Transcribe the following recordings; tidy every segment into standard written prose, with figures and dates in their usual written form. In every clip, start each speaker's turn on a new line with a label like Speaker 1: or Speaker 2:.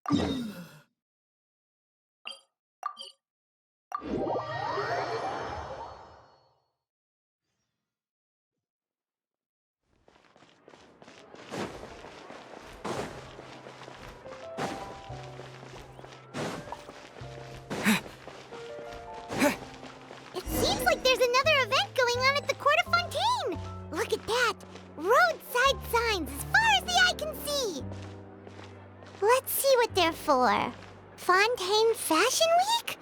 Speaker 1: It seems like there's another event going on at the Court of Fontaine! Look at that! Roadside signs as far as the eye can see! Let's see what they're for. Fontaine Fashion Week?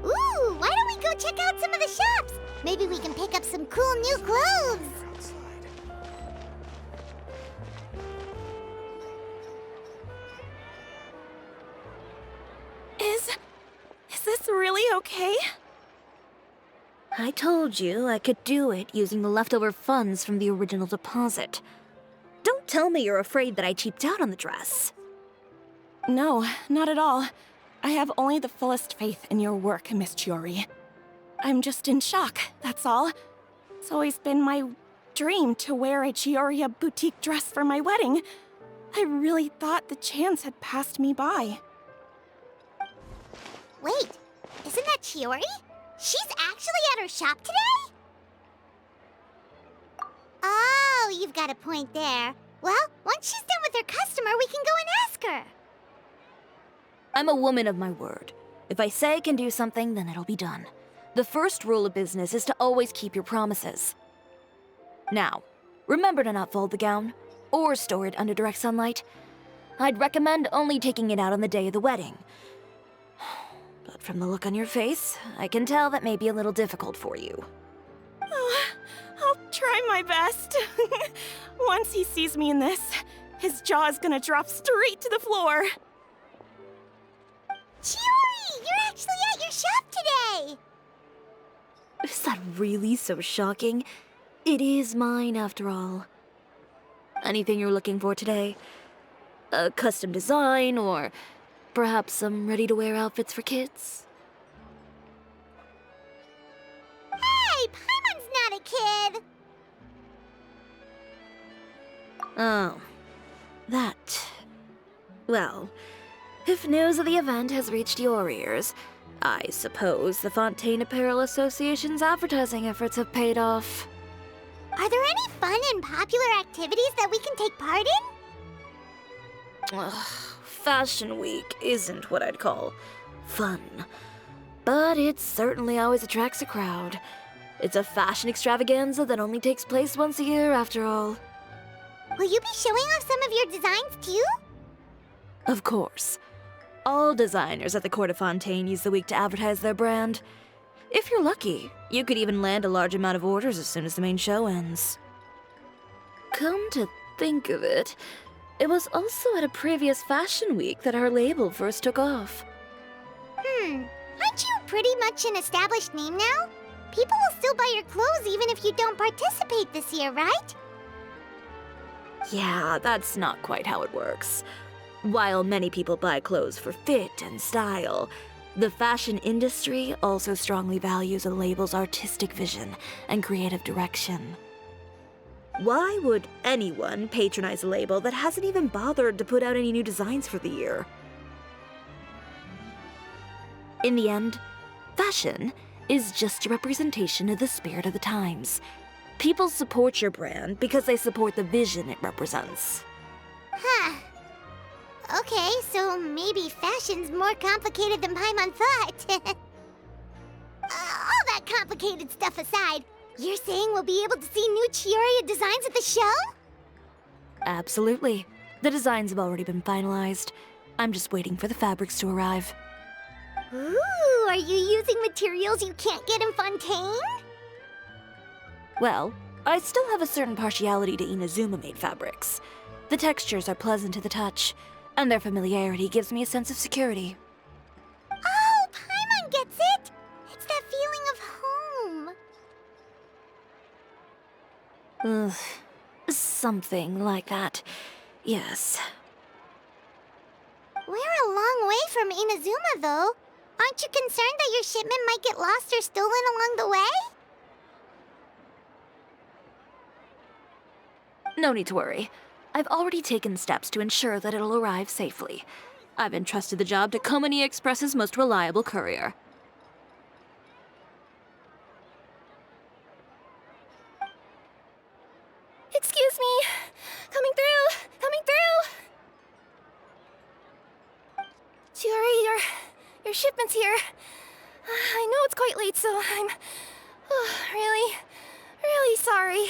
Speaker 1: Ooh, why don't we go check out some of the shops? Maybe we can pick up some cool new clothes!
Speaker 2: Is this really okay?
Speaker 3: I told you I could do it using the leftover funds from the original deposit. Don't tell me you're afraid that I cheaped out on the dress.
Speaker 2: No, not at all. I have only the fullest faith in your work, Miss Chiori. I'm just in shock, that's all. It's always been my dream to wear a Chioriya Boutique dress for my wedding. I really thought the chance had passed me by.
Speaker 1: Wait, isn't that Chiori? She's actually at her shop today? Oh, you've got a point there. Well, once she's done with her customer, we can go and ask her.
Speaker 3: I'm a woman of my word. If I say I can do something, then it'll be done. The first rule of business is to always keep your promises. Now, remember to not fold the gown, or store it under direct sunlight. I'd recommend only taking it out on the day of the wedding. But from the look on your face, I can tell that may be a little difficult for you.
Speaker 2: Oh, I'll try my best. Once he sees me in this, his jaw is gonna drop straight to the floor.
Speaker 1: Chiori, you're actually at your shop today!
Speaker 3: Is that really so shocking? It is mine, after all. Anything you're looking for today? A custom design, or perhaps some ready-to-wear outfits for kids?
Speaker 1: Hey, Paimon's not a kid!
Speaker 3: Oh, that. Well, if news of the event has reached your ears, I suppose the Fontaine Apparel Association's advertising efforts have paid off.
Speaker 1: Are there any fun and popular activities that we can take part in?
Speaker 3: Ugh, Fashion Week isn't what I'd call fun. But it certainly always attracts a crowd. It's a fashion extravaganza that only takes place once a year, after all.
Speaker 1: Will you be showing off some of your designs, too?
Speaker 3: Of course. All designers at the Court of Fontaine use the week to advertise their brand. If you're lucky, you could even land a large amount of orders as soon as the main show ends. Come to think of it, it was also at a previous fashion week that our label first took off.
Speaker 1: Aren't you pretty much an established name now? People will still buy your clothes even if you don't participate this year, right?
Speaker 3: Yeah, that's not quite how it works. While many people buy clothes for fit and style, the fashion industry also strongly values a label's artistic vision and creative direction. Why would anyone patronize a label that hasn't even bothered to put out any new designs for the year? In the end, fashion is just a representation of the spirit of the times. People support your brand because they support the vision it represents.
Speaker 1: Huh. Okay, so maybe fashion's more complicated than Paimon thought. All that complicated stuff aside, you're saying we'll be able to see new Chioriya designs at the show?
Speaker 3: Absolutely. The designs have already been finalized. I'm just waiting for the fabrics to arrive.
Speaker 1: Ooh, are you using materials you can't get in Fontaine?
Speaker 3: Well, I still have a certain partiality to Inazuma-made fabrics. The textures are pleasant to the touch, and their familiarity gives me a sense of security.
Speaker 1: Oh, Paimon gets it! It's that feeling of home.
Speaker 3: Ugh, something like that. Yes.
Speaker 1: We're a long way from Inazuma, though. Aren't you concerned that your shipment might get lost or stolen along the way?
Speaker 3: No need to worry. I've already taken steps to ensure that it'll arrive safely. I've entrusted the job to Company Express's most reliable courier.
Speaker 2: Excuse me! Coming through! Coming through! Chiori, your shipment's here. I know it's quite late, so I'm really, really sorry.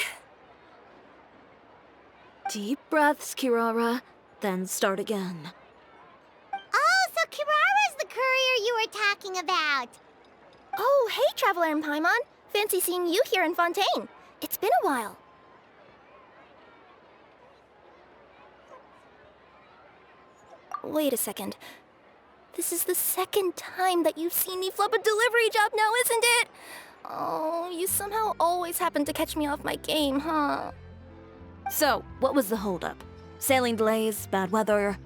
Speaker 3: Deep breaths, Kirara, then start again.
Speaker 1: Oh, so Kirara's the courier you were talking about.
Speaker 2: Oh, hey, Traveler in Paimon. Fancy seeing you here in Fontaine. It's been a while. Wait a second. This is the second time that you've seen me flub a delivery job now, isn't it? Oh, you somehow always happen to catch me off my game, huh?
Speaker 3: So, what was the holdup? Sailing delays, bad weather?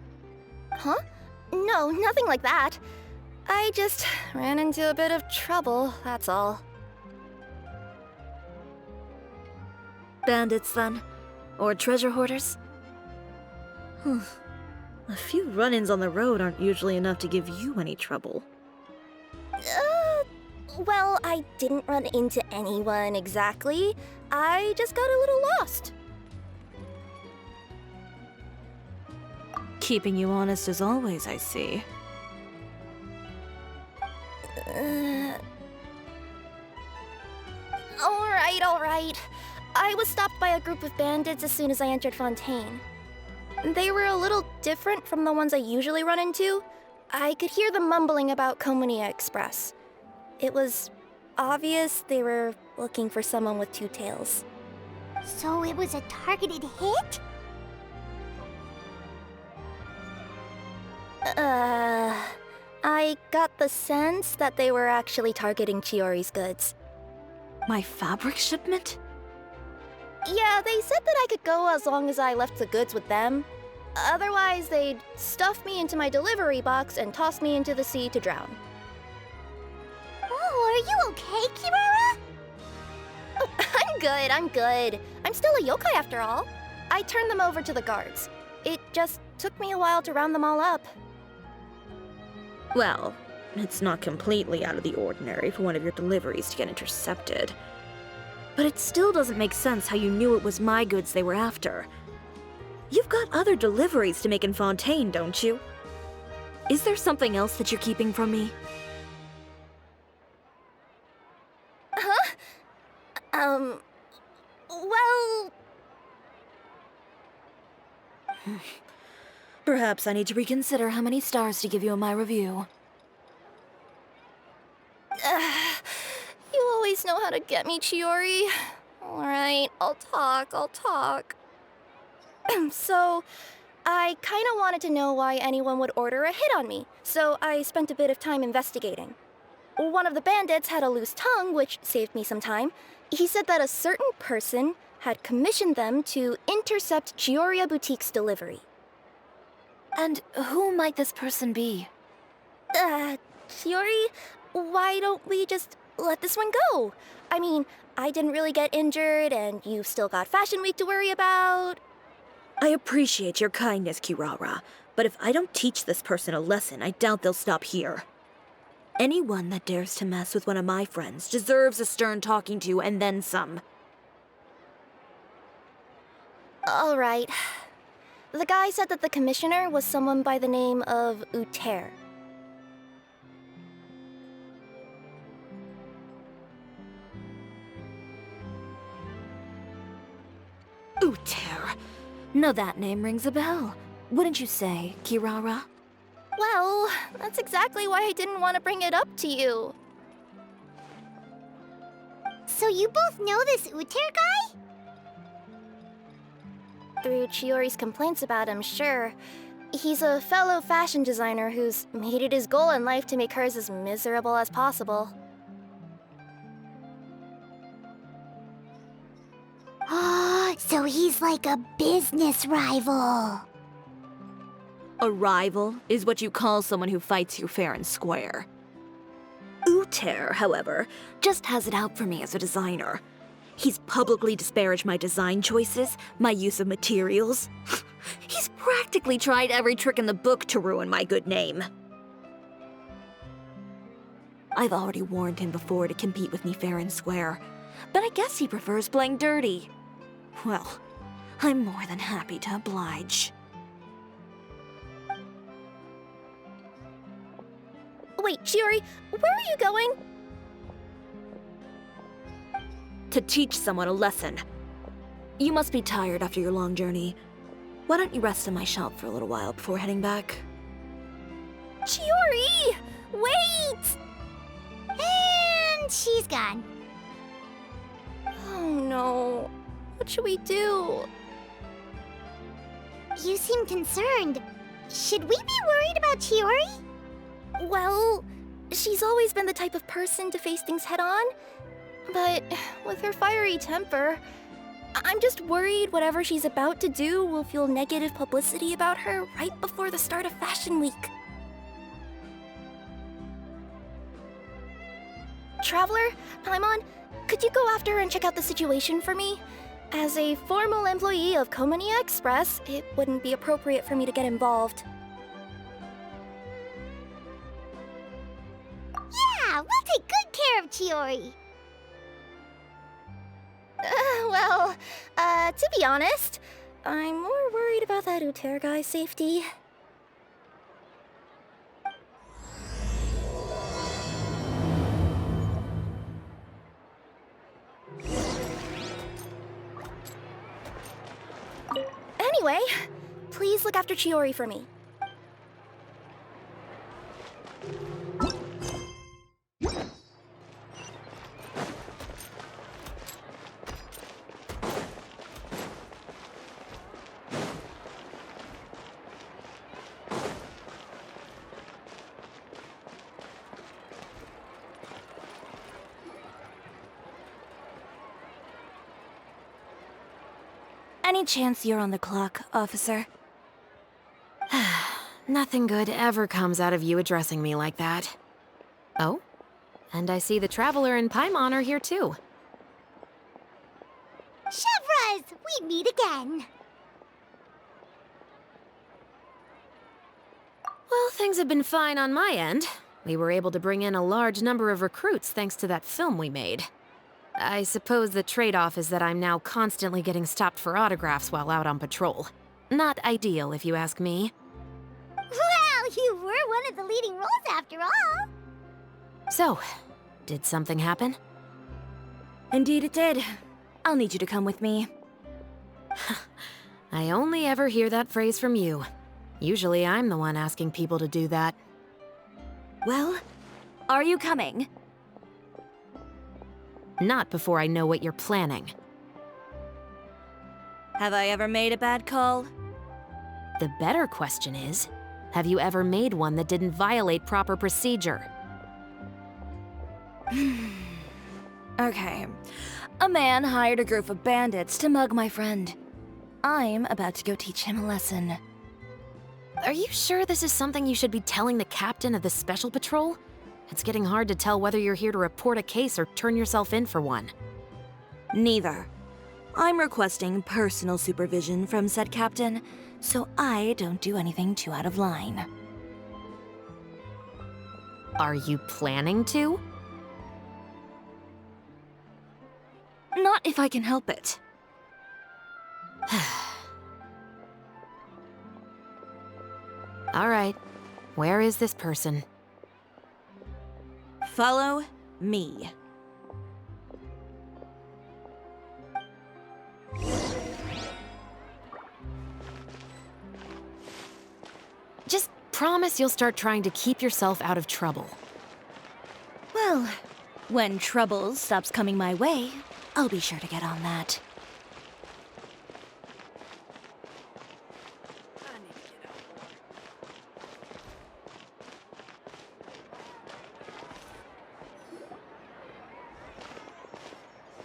Speaker 2: Huh? No, nothing like that. I just ran into a bit of trouble, that's all.
Speaker 3: Bandits, then? Or treasure hoarders? A few run-ins on the road aren't usually enough to give you any trouble.
Speaker 2: Well, I didn't run into anyone exactly. I just got a little lost.
Speaker 3: Keeping you honest as always, I see.
Speaker 2: All right. I was stopped by a group of bandits as soon as I entered Fontaine. They were a little different from the ones I usually run into. I could hear them mumbling about Chioriya Express. It was obvious they were looking for someone with two tails.
Speaker 1: So it was a targeted hit?
Speaker 2: I got the sense that they were actually targeting Chiori's goods.
Speaker 3: My fabric shipment?
Speaker 2: Yeah, they said that I could go as long as I left the goods with them. Otherwise, they'd stuff me into my delivery box and toss me into the sea to drown.
Speaker 1: Oh, are you okay, Kirara?
Speaker 2: Oh, I'm good. I'm still a yokai after all. I turned them over to the guards. It just took me a while to round them all up.
Speaker 3: Well, it's not completely out of the ordinary for one of your deliveries to get intercepted. But it still doesn't make sense how you knew it was my goods they were after. You've got other deliveries to make in Fontaine, don't you? Is there something else that you're keeping from me?
Speaker 2: Huh? Well...
Speaker 3: Perhaps I need to reconsider how many stars to give you in my review.
Speaker 2: You always know how to get me, Chiori. Alright, I'll talk. So, I kinda wanted to know why anyone would order a hit on me, so I spent a bit of time investigating. One of the bandits had a loose tongue, which saved me some time. He said that a certain person had commissioned them to intercept Chioriya Boutique's delivery.
Speaker 3: And who might this person be?
Speaker 2: Chiori, why don't we just let this one go? I mean, I didn't really get injured, and you've still got Fashion Week to worry about.
Speaker 3: I appreciate your kindness, Kirara, but if I don't teach this person a lesson, I doubt they'll stop here. Anyone that dares to mess with one of my friends deserves a stern talking to and then some.
Speaker 2: All right. The guy said that the commissioner was someone by the name of Uter.
Speaker 3: Uter. No, that name rings a bell. Wouldn't you say, Kirara?
Speaker 2: Well, that's exactly why I didn't want to bring it up to you.
Speaker 1: So you both know this Uter guy?
Speaker 2: Through Chiori's complaints about him, sure. He's a fellow fashion designer who's made it his goal in life to make hers as miserable as possible.
Speaker 1: Oh, so he's like a business rival.
Speaker 3: A rival is what you call someone who fights you fair and square. Uter, however, just has it out for me as a designer. He's publicly disparaged my design choices, my use of materials. He's practically tried every trick in the book to ruin my good name. I've already warned him before to compete with me fair and square, but I guess he prefers playing dirty. Well, I'm more than happy to oblige.
Speaker 2: Wait, Chiori, where are you going?
Speaker 3: To teach someone a lesson. You must be tired after your long journey. Why don't you rest in my shop for a little while before heading back?
Speaker 2: Chiori! Wait!
Speaker 1: And she's gone.
Speaker 2: Oh no. What should we do?
Speaker 1: You seem concerned. Should we be worried about Chiori?
Speaker 2: Well, she's always been the type of person to face things head on. But with her fiery temper, I'm just worried whatever she's about to do will feel negative publicity about her right before the start of Fashion Week. Traveler, Paimon, could you go after her and check out the situation for me? As a formal employee of Komania Express, it wouldn't be appropriate for me to get involved.
Speaker 1: Yeah, we'll take good care of Chiori.
Speaker 2: To be honest, I'm more worried about that Uter guy's safety. Anyway, please look after Chiori for me.
Speaker 3: Any chance you're on the clock, officer?
Speaker 4: Nothing good ever comes out of you addressing me like that. Oh, and I see the Traveler and Paimon are here too.
Speaker 1: Chevras, we meet again.
Speaker 4: Well, things have been fine on my end. We were able to bring in a large number of recruits thanks to that film we made. I suppose the trade-off is that I'm now constantly getting stopped for autographs while out on patrol. Not ideal, if you ask me.
Speaker 1: Well, you were one of the leading roles after all.
Speaker 4: So, did something happen?
Speaker 3: Indeed it did. I'll need you to come with me.
Speaker 4: I only ever hear that phrase from you. Usually I'm the one asking people to do that.
Speaker 3: Well, are you coming?
Speaker 4: Not before I know what you're planning.
Speaker 3: Have I ever made a bad call?
Speaker 4: The better question is, have you ever made one that didn't violate proper procedure?
Speaker 3: Okay. A man hired a group of bandits to mug my friend. I'm about to go teach him a lesson.
Speaker 4: Are you sure this is something you should be telling the captain of the Special Patrol? It's getting hard to tell whether you're here to report a case or turn yourself in for one.
Speaker 3: Neither. I'm requesting personal supervision from said captain, so I don't do anything too out of line.
Speaker 4: Are you planning to?
Speaker 3: Not if I can help it.
Speaker 4: All right. Where is this person?
Speaker 3: Follow me.
Speaker 4: Just promise you'll start trying to keep yourself out of trouble.
Speaker 3: Well, when trouble stops coming my way, I'll be sure to get on that.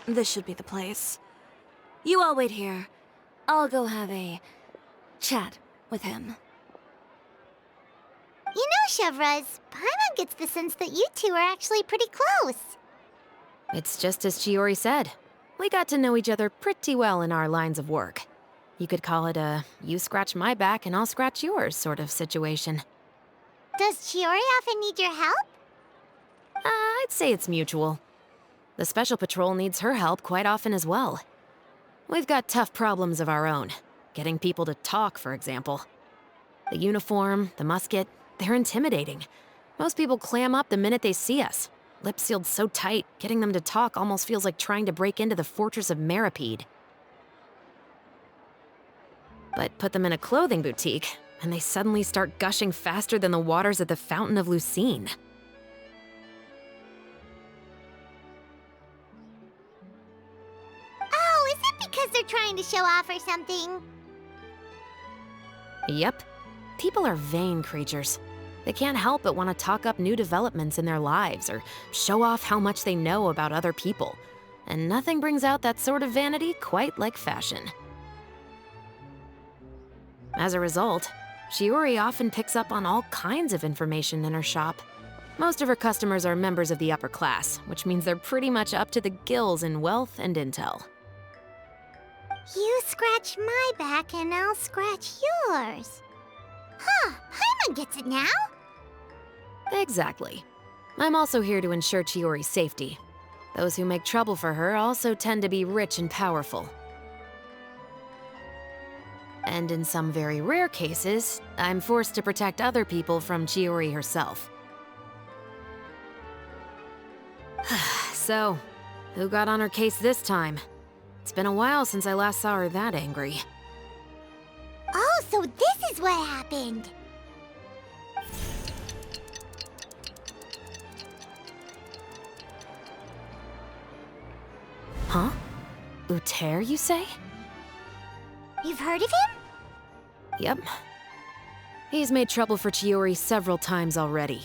Speaker 3: This should be the place. You all wait here. I'll go have a chat with him.
Speaker 1: You know, Chevras, Paimon gets the sense that you two are actually pretty close.
Speaker 4: It's just as Chiori said. We got to know each other pretty well in our lines of work. You could call it a you scratch my back and I'll scratch yours sort of situation.
Speaker 1: Does Chiori often need your help?
Speaker 4: I'd say it's mutual. The Special Patrol needs her help quite often as well. We've got tough problems of our own. Getting people to talk, for example. The uniform, the musket, they're intimidating. Most people clam up the minute they see us. Lips sealed so tight, getting them to talk almost feels like trying to break into the Fortress of Meripede. But put them in a clothing boutique, and they suddenly start gushing faster than the waters at the Fountain of Lucine.
Speaker 1: Oh, is it because they're trying to show off or something?
Speaker 4: Yep. People are vain creatures. They can't help but want to talk up new developments in their lives or show off how much they know about other people. And nothing brings out that sort of vanity quite like fashion. As a result, Chiori often picks up on all kinds of information in her shop. Most of her customers are members of the upper class, which means they're pretty much up to the gills in wealth and intel.
Speaker 1: You scratch my back and I'll scratch yours. Huh, Paimon gets it now.
Speaker 4: Exactly. I'm also here to ensure Chiori's safety. Those who make trouble for her also tend to be rich and powerful. And in some very rare cases, I'm forced to protect other people from Chiori herself. So, who got on her case this time? It's been a while since I last saw her that angry.
Speaker 1: Oh, so this is what happened.
Speaker 4: Huh? Uter, you say?
Speaker 1: You've heard of him?
Speaker 4: Yep. He's made trouble for Chiori several times already.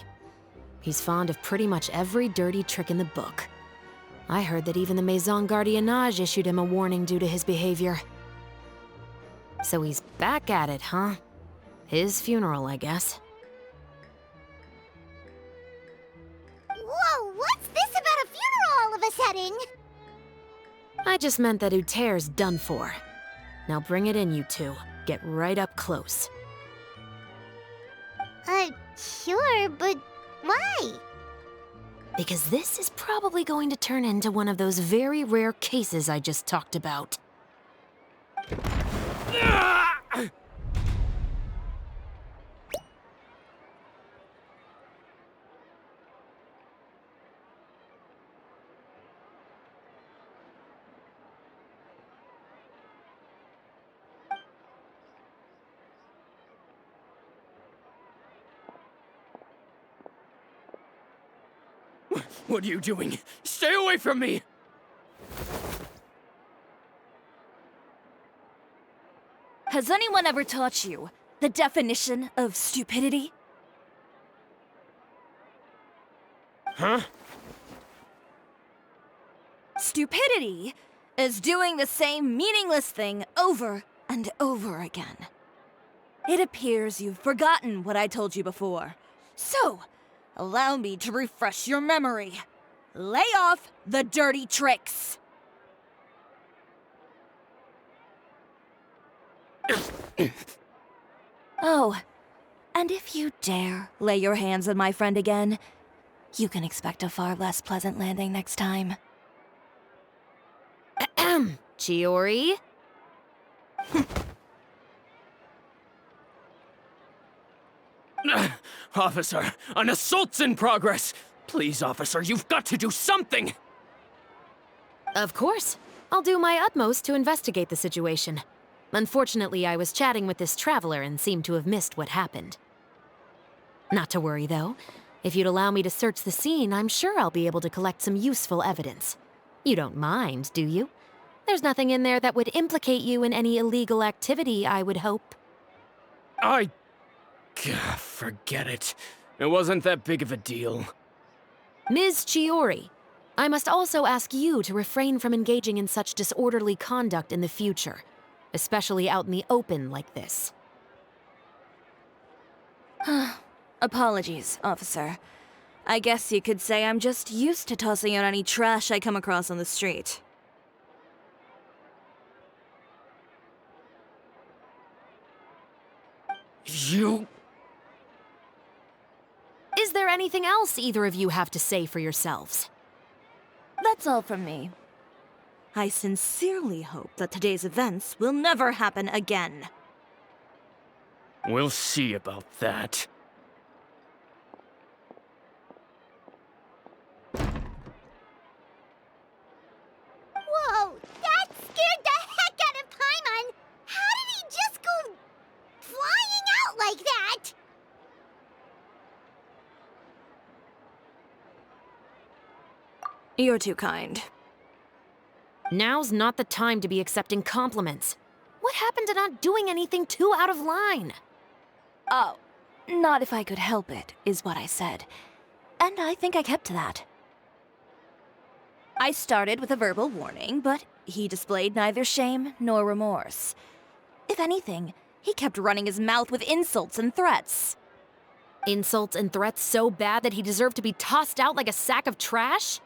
Speaker 4: He's fond of pretty much every dirty trick in the book. I heard that even the Maison Gardiennage issued him a warning due to his behavior. So he's back at it, huh? His funeral, I guess.
Speaker 1: Whoa, what's this about a funeral all of a sudden?
Speaker 4: I just meant that Uter's done for. Now bring it in, you two. Get right up close.
Speaker 1: Sure, but why?
Speaker 4: Because this is probably going to turn into one of those very rare cases I just talked about.
Speaker 5: What are you doing? Stay away from me!
Speaker 3: Has anyone ever taught you the definition of stupidity?
Speaker 5: Huh?
Speaker 3: Stupidity is doing the same meaningless thing over and over again. It appears you've forgotten what I told you before. So, allow me to refresh your memory. Lay off the dirty tricks. Oh, and if you dare lay your hands on my friend again, you can expect a far less pleasant landing next time.
Speaker 4: Chiori?
Speaker 5: Officer, an assault's in progress! Please, officer, you've got to do something!
Speaker 4: Of course. I'll do my utmost to investigate the situation. Unfortunately, I was chatting with this traveler and seemed to have missed what happened. Not to worry, though. If you'd allow me to search the scene, I'm sure I'll be able to collect some useful evidence. You don't mind, do you? There's nothing in there that would implicate you in any illegal activity, I would hope.
Speaker 5: Forget it. It wasn't that big of a deal.
Speaker 4: Ms. Chiori, I must also ask you to refrain from engaging in such disorderly conduct in the future, especially out in the open like this.
Speaker 3: Apologies, officer. I guess you could say I'm just used to tossing out any trash I come across on the street.
Speaker 5: You...
Speaker 4: Is there anything else either of you have to say for yourselves?
Speaker 3: That's all from me. I sincerely hope that today's events will never happen again.
Speaker 5: We'll see about that.
Speaker 1: Whoa, that scared the heck out of Paimon! How did he just go flying out like that?
Speaker 3: You're too kind.
Speaker 4: Now's not the time to be accepting compliments. What happened to not doing anything too out of line?
Speaker 3: Oh, not if I could help it, is what I said. And I think I kept to that. I started with a verbal warning, but he displayed neither shame nor remorse. If anything, he kept running his mouth with insults and threats.
Speaker 4: Insults and threats so bad that he deserved to be tossed out like a sack of trash?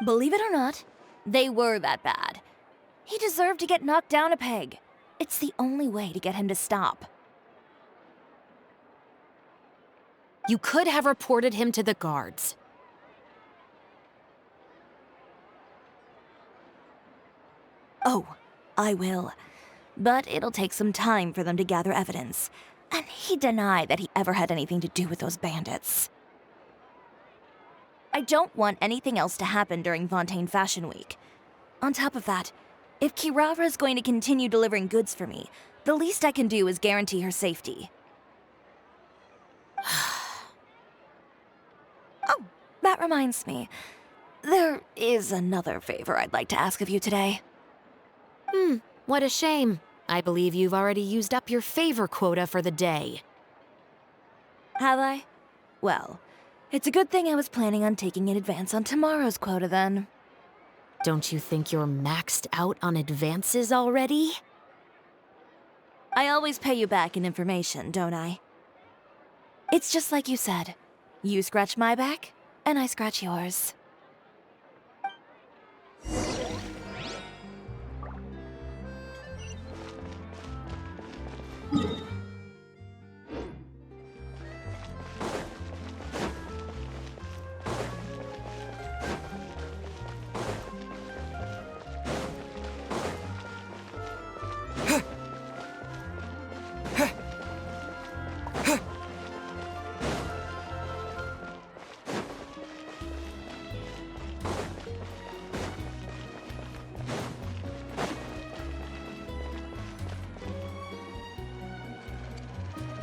Speaker 3: Believe it or not, they were that bad. He deserved to get knocked down a peg. It's the only way to get him to stop.
Speaker 4: You could have reported him to the guards.
Speaker 3: Oh, I will. But it'll take some time for them to gather evidence. And he denied that he ever had anything to do with those bandits. I don't want anything else to happen during Fontaine Fashion Week. On top of that, if Kirara is going to continue delivering goods for me, the least I can do is guarantee her safety. Oh, that reminds me. There is another favor I'd like to ask of you today.
Speaker 4: What a shame. I believe you've already used up your favor quota for the day.
Speaker 3: Have I? Well, it's a good thing I was planning on taking an advance on tomorrow's quota then.
Speaker 4: Don't you think you're maxed out on advances already?
Speaker 3: I always pay you back in information, don't I? It's just like you said. You scratch my back, and I scratch yours.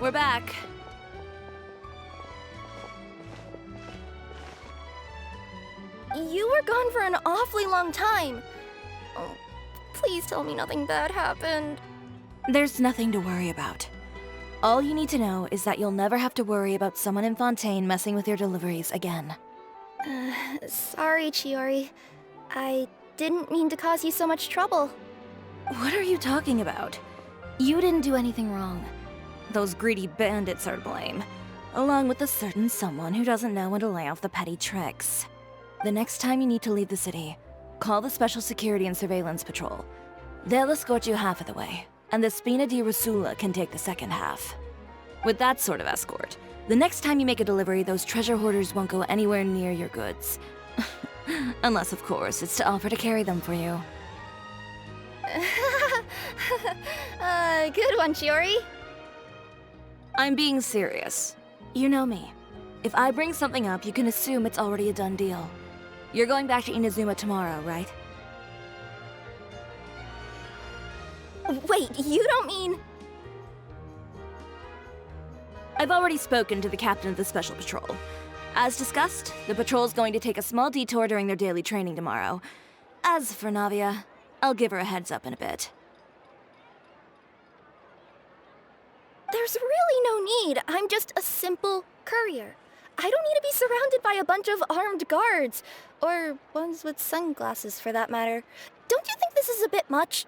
Speaker 3: We're back.
Speaker 2: You were gone for an awfully long time. Oh, please tell me nothing bad happened.
Speaker 3: There's nothing to worry about. All you need to know is that you'll never have to worry about someone in Fontaine messing with your deliveries again.
Speaker 2: Sorry, Chiori. I didn't mean to cause you so much trouble.
Speaker 3: What are you talking about? You didn't do anything wrong. Those greedy bandits are to blame, along with a certain someone who doesn't know when to lay off the petty tricks. The next time you need to leave the city, call the Special Security and Surveillance Patrol. They'll escort you half of the way, and the Spina di Rusula can take the second half. With that sort of escort, the next time you make a delivery, those treasure hoarders won't go anywhere near your goods. Unless, of course, it's to offer to carry them for you.
Speaker 2: Good one, Chiori.
Speaker 3: I'm being serious. You know me. If I bring something up, you can assume it's already a done deal. You're going back to Inazuma tomorrow, right?
Speaker 2: Wait, you don't mean...
Speaker 3: I've already spoken to the captain of the Special Patrol. As discussed, the patrol's going to take a small detour during their daily training tomorrow. As for Navia, I'll give her a heads up in a bit.
Speaker 2: There's really no need. I'm just a simple courier. I don't need to be surrounded by a bunch of armed guards. Or ones with sunglasses, for that matter. Don't you think this is a bit much?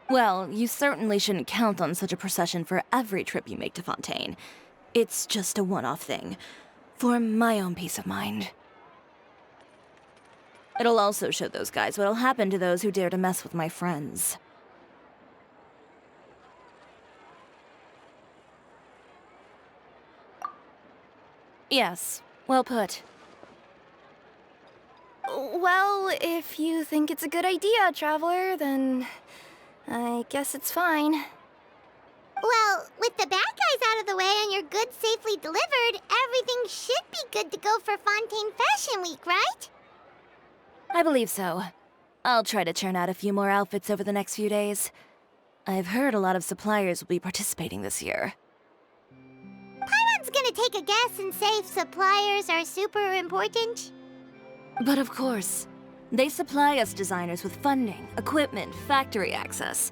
Speaker 3: Well, you certainly shouldn't count on such a procession for every trip you make to Fontaine. It's just a one-off thing, for my own peace of mind. It'll also show those guys what'll happen to those who dare to mess with my friends. Yes, well put.
Speaker 2: Well, if you think it's a good idea, Traveler, then I guess it's fine.
Speaker 1: Well, with the bad guys out of the way and your goods safely delivered, everything should be good to go for Fontaine Fashion Week, right?
Speaker 3: I believe so. I'll try to churn out a few more outfits over the next few days. I've heard a lot of suppliers will be participating this year.
Speaker 1: Paimon's gonna take a guess and say suppliers are super important.
Speaker 3: But of course, they supply us designers with funding, equipment, factory access.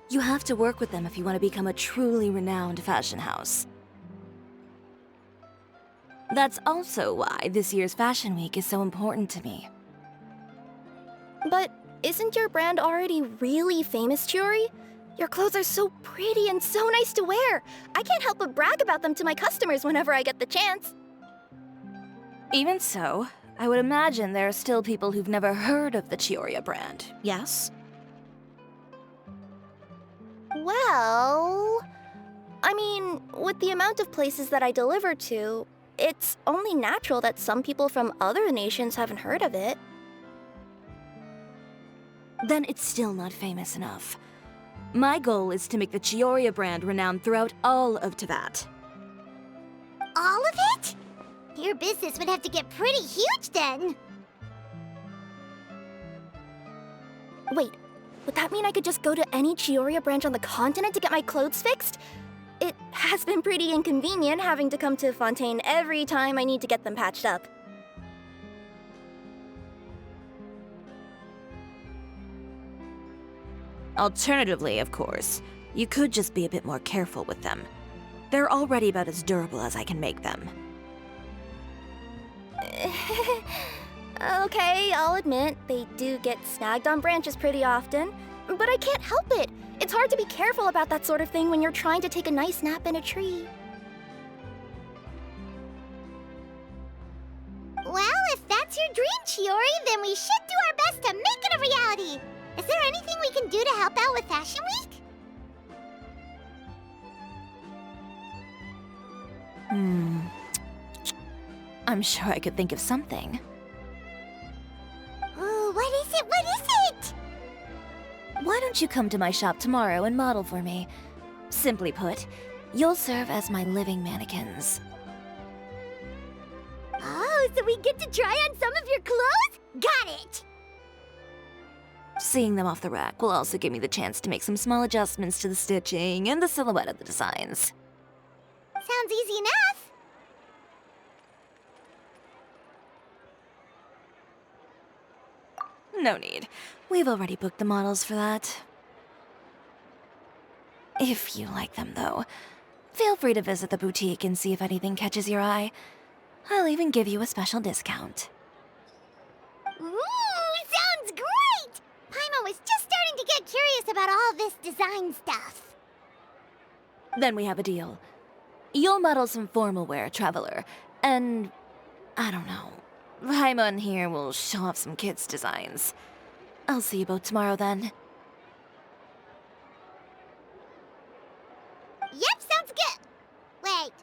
Speaker 3: You have to work with them if you want to become a truly renowned fashion house. That's also why this year's Fashion Week is so important to me.
Speaker 2: But isn't your brand already really famous, Chiori? Your clothes are so pretty and so nice to wear. I can't help but brag about them to my customers whenever I get the chance.
Speaker 3: Even so, I would imagine there are still people who've never heard of the Chioriya brand, yes?
Speaker 2: Well, I mean, with the amount of places that I deliver to, it's only natural that some people from other nations haven't heard of it.
Speaker 3: Then it's still not famous enough. My goal is to make the Chioriya brand renowned throughout all of But.
Speaker 1: All of it? Your business would have to get pretty huge then.
Speaker 2: Wait, would that mean I could just go to any Chioriya branch on the continent to get my clothes fixed? It has been pretty inconvenient having to come to Fontaine every time I need to get them patched up.
Speaker 3: Alternatively, of course, you could just be a bit more careful with them. They're already about as durable as I can make them.
Speaker 2: Okay, I'll admit, they do get snagged on branches pretty often, but I can't help it. It's hard to be careful about that sort of thing when you're trying to take a nice nap in a tree.
Speaker 1: Well, if that's your dream, Chiori, then we should do our best to make it a reality. Is there anything we can do to help out with Fashion Week?
Speaker 3: I'm sure I could think of something.
Speaker 1: Ooh, what is it? What is it?
Speaker 3: Why don't you come to my shop tomorrow and model for me? Simply put, you'll serve as my living mannequins.
Speaker 1: Oh, so we get to try on some of your clothes? Got it!
Speaker 3: Seeing them off the rack will also give me the chance to make some small adjustments to the stitching and the silhouette of the designs.
Speaker 1: Sounds easy enough.
Speaker 3: No need. We've already booked the models for that. If you like them, though, feel free to visit the boutique and see if anything catches your eye. I'll even give you a special discount.
Speaker 1: Ooh, sounds great! Paimon was just starting to get curious about all this design stuff.
Speaker 3: Then we have a deal. You'll model some formal wear, Traveler, and I don't know. Paimon here will show off some kids' designs. I'll see you both tomorrow then.
Speaker 1: Yep, sounds good. Wait,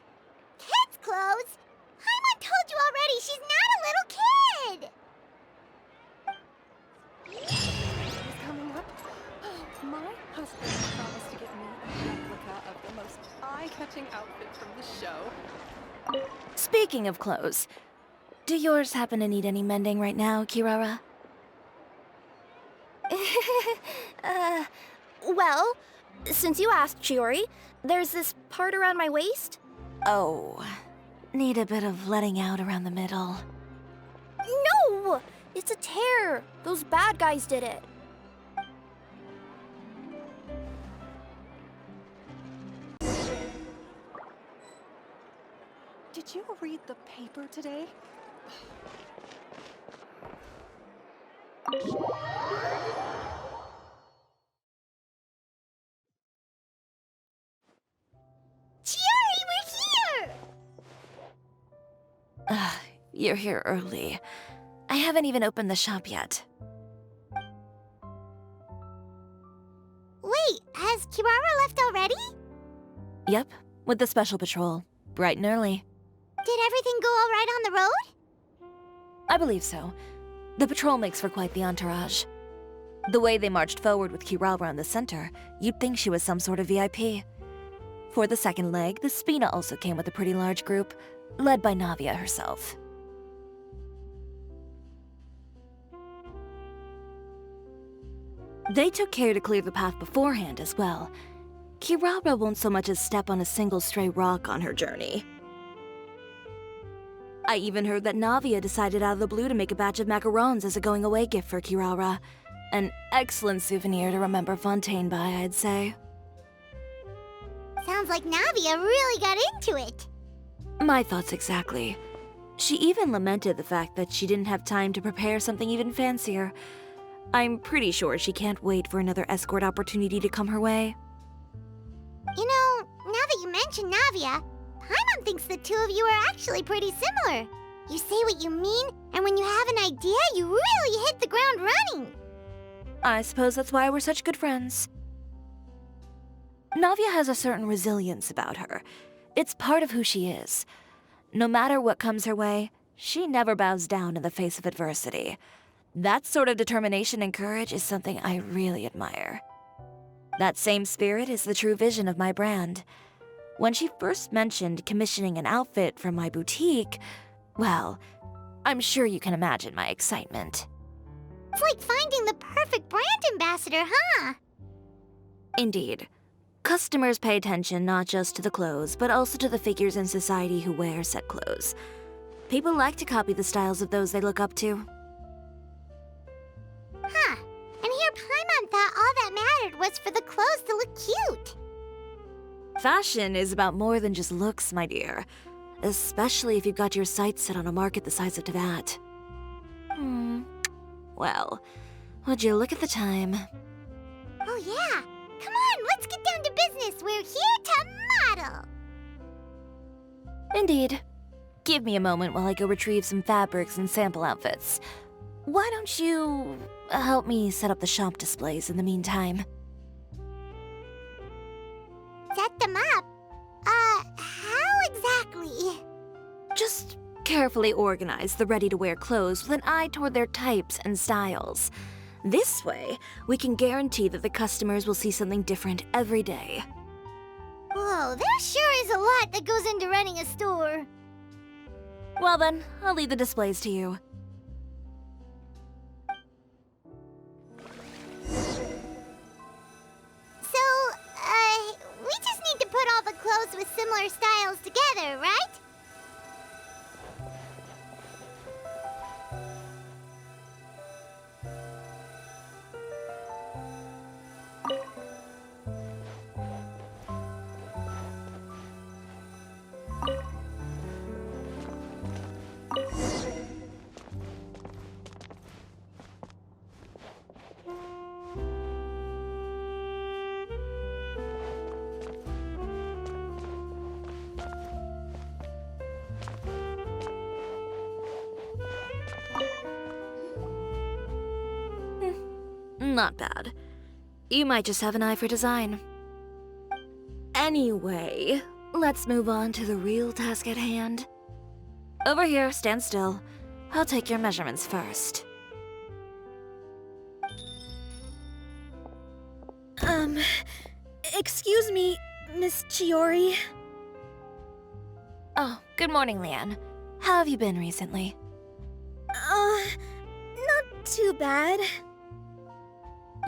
Speaker 1: kids' clothes? Paimon told you already she's not a little kid.
Speaker 6: Coming up. My husband promised to get me a replica of the most eye-catching outfit from the show.
Speaker 3: Speaking of clothes, do yours happen to need any mending right now, Kirara?
Speaker 2: Well, since you asked, Chiori, there's this part around my waist.
Speaker 3: Oh, need a bit of letting out around the middle.
Speaker 2: No! It's a tear. Those bad guys did it.
Speaker 6: Did you read the paper today?
Speaker 1: Chiori, we're here!
Speaker 3: You're here early. I haven't even opened the shop yet.
Speaker 1: Wait, has Kirara left already?
Speaker 3: Yep, with the special patrol. Bright and early.
Speaker 1: Did everything go all right on the road?
Speaker 3: I believe so. The patrol makes for quite the entourage. The way they marched forward with Chioriya in the center, you'd think she was some sort of VIP. For the second leg, the Spina also came with a pretty large group, led by Navia herself. They took care to clear the path beforehand as well. Chioriya won't so much as step on a single stray rock on her journey. I even heard that Navia decided out of the blue to make a batch of macarons as a going-away gift for Chioriya. An excellent souvenir to remember Fontaine by, I'd say.
Speaker 1: Sounds like Navia really got into it.
Speaker 3: My thoughts exactly. She even lamented the fact that she didn't have time to prepare something even fancier. I'm pretty sure she can't wait for another escort opportunity to come her way.
Speaker 1: You know, now that you mention Navia, Paimon thinks the two of you are actually pretty similar. You say what you mean, and when you have an idea, you really hit the ground running.
Speaker 3: I suppose that's why we're such good friends. Navia has a certain resilience about her. It's part of who she is. No matter what comes her way, she never bows down in the face of adversity. That sort of determination and courage is something I really admire. That same spirit is the true vision of my brand. When she first mentioned commissioning an outfit for my boutique, well, I'm sure you can imagine my excitement.
Speaker 1: It's like finding the perfect brand ambassador, huh?
Speaker 3: Indeed. Customers pay attention not just to the clothes, but also to the figures in society who wear said clothes. People like to copy the styles of those they look up to.
Speaker 1: Huh. And here Paimon thought all that mattered was for the clothes to look cute.
Speaker 3: Fashion is about more than just looks, my dear. Especially if you've got your sights set on a market the size of Teyvat. Well, would you look at the time?
Speaker 1: Oh yeah. Come on, let's get down to business. We're here to model.
Speaker 3: Indeed. Give me a moment while I go retrieve some fabrics and sample outfits. Why don't you help me set up the shop displays in the meantime?
Speaker 1: Set them up? How exactly?
Speaker 3: Just carefully organize the ready-to-wear clothes with an eye toward their types and styles. This way, we can guarantee that the customers will see something different every day.
Speaker 1: Whoa, there sure is a lot that goes into running a store.
Speaker 3: Well then, I'll leave the displays to you.
Speaker 1: So, we just need to put all the clothes with similar styles together, right?
Speaker 3: Not bad. You might just have an eye for design. Anyway, let's move on to the real task at hand. Over here, stand still. I'll take your measurements first.
Speaker 2: Excuse me, Miss Chiori.
Speaker 3: Oh, good morning, Leanne. How have you been recently?
Speaker 2: Not too bad.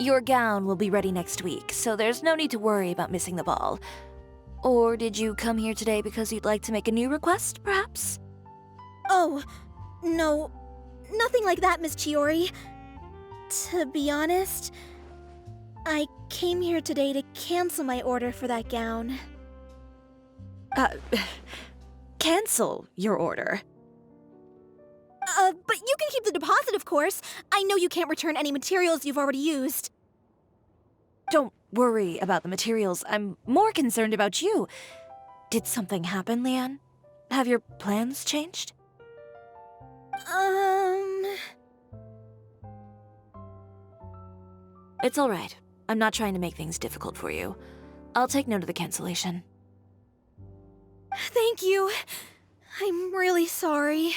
Speaker 3: Your gown will be ready next week, so there's no need to worry about missing the ball. Or did you come here today because you'd like to make a new request, perhaps?
Speaker 2: Oh, no, nothing like that, Miss Chiori. To be honest, I came here today to cancel my order for that gown.
Speaker 3: Cancel your order.
Speaker 2: But you can keep the deposit, of course. I know you can't return any materials you've already used.
Speaker 3: Don't worry about the materials. I'm more concerned about you. Did something happen, Leanne? Have your plans changed? It's all right. I'm not trying to make things difficult for you. I'll take note of the cancellation.
Speaker 2: Thank you.
Speaker 3: I'm really sorry.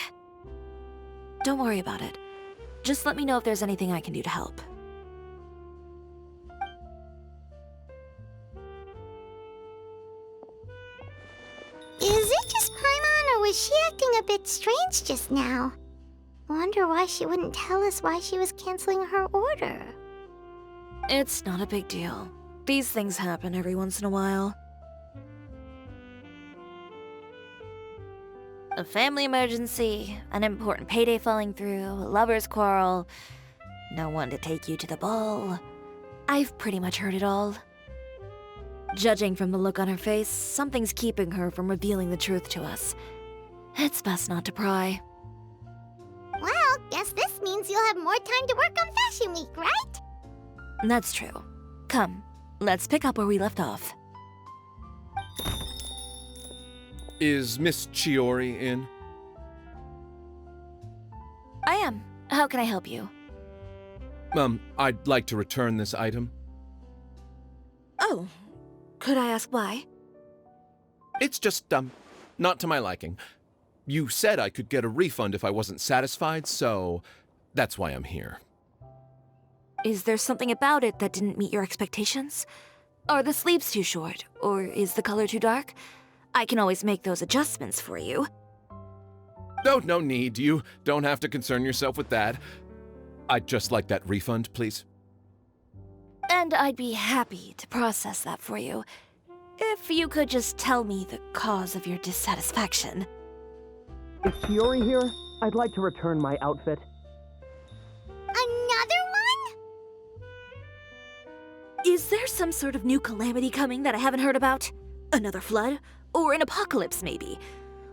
Speaker 3: Don't worry about it. Just let me know if there's anything I can do to help.
Speaker 1: Is it just Paimon, or was she acting a bit strange just now? Wonder why she wouldn't tell us why she was canceling her order.
Speaker 3: It's not a big deal. These things happen every once in a while. A family emergency, an important payday falling through, a lover's quarrel, no one to take you to the ball. I've pretty much heard it all. Judging from the look on her face, something's keeping her from revealing the truth to us. It's best not to pry.
Speaker 1: Well, guess this means you'll have more time to work on Fashion Week, right?
Speaker 3: That's true. Come, let's pick up where we left off.
Speaker 7: Is Miss Chiori in?
Speaker 3: I am. How can I help you?
Speaker 7: I'd like to return this item.
Speaker 3: Oh, could I ask why?
Speaker 7: It's just, not to my liking. You said I could get a refund if I wasn't satisfied, so that's why I'm here.
Speaker 3: Is there something about it that didn't meet your expectations? Are the sleeves too short, or is the color too dark? I can always make those adjustments for you.
Speaker 7: No need. You don't have to concern yourself with that. I'd just like that refund, please.
Speaker 3: And I'd be happy to process that for you, if you could just tell me the cause of your dissatisfaction.
Speaker 8: Is Chiori here? I'd like to return my outfit.
Speaker 1: Another one?
Speaker 3: Is there some sort of new calamity coming that I haven't heard about? Another flood? Or an apocalypse, maybe?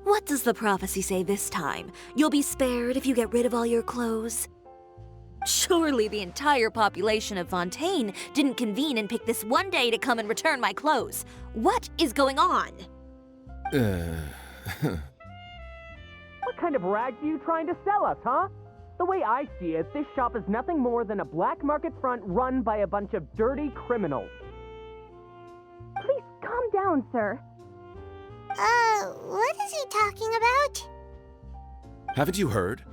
Speaker 3: What does the prophecy say this time? You'll be spared if you get rid of all your clothes? Surely the entire population of Fontaine didn't convene and pick this one day to come and return my clothes. What is going on?
Speaker 8: What kind of rags are you trying to sell us, huh? The way I see it, this shop is nothing more than a black market front run by a bunch of dirty criminals.
Speaker 2: Please calm down, sir.
Speaker 1: What is he talking about?
Speaker 7: Haven't you heard?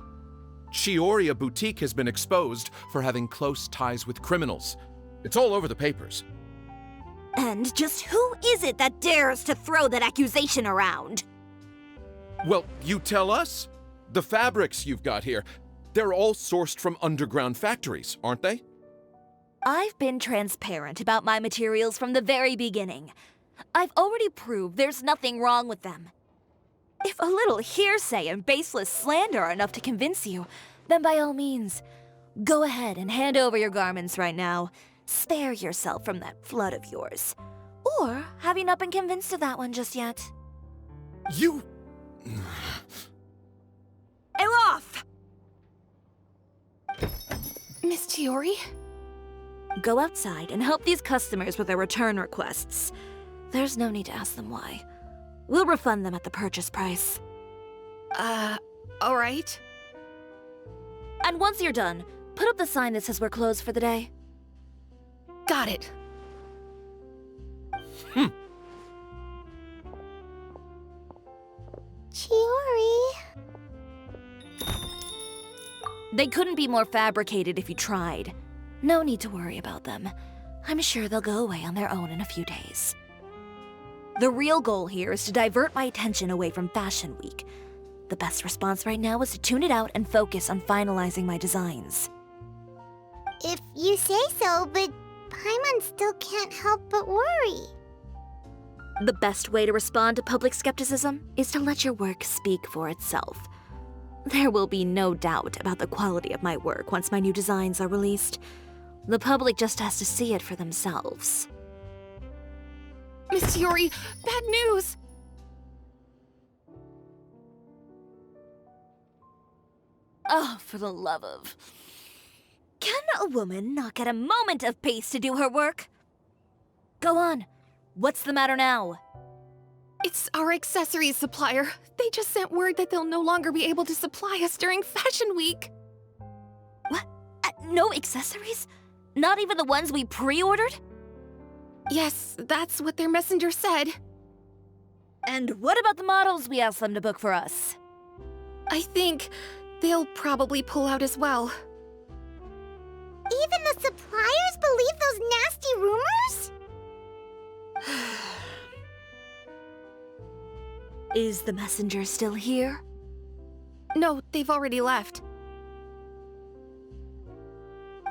Speaker 7: Chioriya Boutique has been exposed for having close ties with criminals. It's all over the papers.
Speaker 3: And just who is it that dares to throw that accusation around?
Speaker 7: Well, you tell us. The fabrics you've got here, they're all sourced from underground factories, aren't they?
Speaker 3: I've been transparent about my materials from the very beginning. I've already proved there's nothing wrong with them. If a little hearsay and baseless slander are enough to convince you, then by all means, go ahead and hand over your garments right now. Spare yourself from that flood of yours. Or have you not been convinced of that one just yet?
Speaker 7: You...
Speaker 3: Off!
Speaker 2: Miss Chiori?
Speaker 3: Go outside and help these customers with their return requests. There's no need to ask them why. We'll refund them at the purchase price.
Speaker 2: Alright.
Speaker 3: And once you're done, put up the sign that says we're closed for the day.
Speaker 2: Got it.
Speaker 1: Chiori.
Speaker 3: They couldn't be more fabricated if you tried. No need to worry about them. I'm sure they'll go away on their own in a few days. The real goal here is to divert my attention away from Fashion Week. The best response right now is to tune it out and focus on finalizing my designs.
Speaker 1: If you say so, but Paimon still can't help but worry.
Speaker 3: The best way to respond to public skepticism is to let your work speak for itself. There will be no doubt about the quality of my work once my new designs are released. The public just has to see it for themselves.
Speaker 2: Miss Chiori, bad news!
Speaker 3: Oh, for the love of... Can a woman not get a moment of peace to do her work? Go on. What's the matter now?
Speaker 2: It's our accessories supplier. They just sent word that they'll no longer be able to supply us during Fashion Week.
Speaker 3: What? No accessories? Not even the ones we pre-ordered?
Speaker 2: Yes, that's what their messenger said.
Speaker 3: And what about the models we asked them to book for us?
Speaker 6: I think they'll probably pull out as well.
Speaker 1: Even the suppliers believe those nasty rumors?
Speaker 3: Is the messenger still here?
Speaker 6: No, they've already left.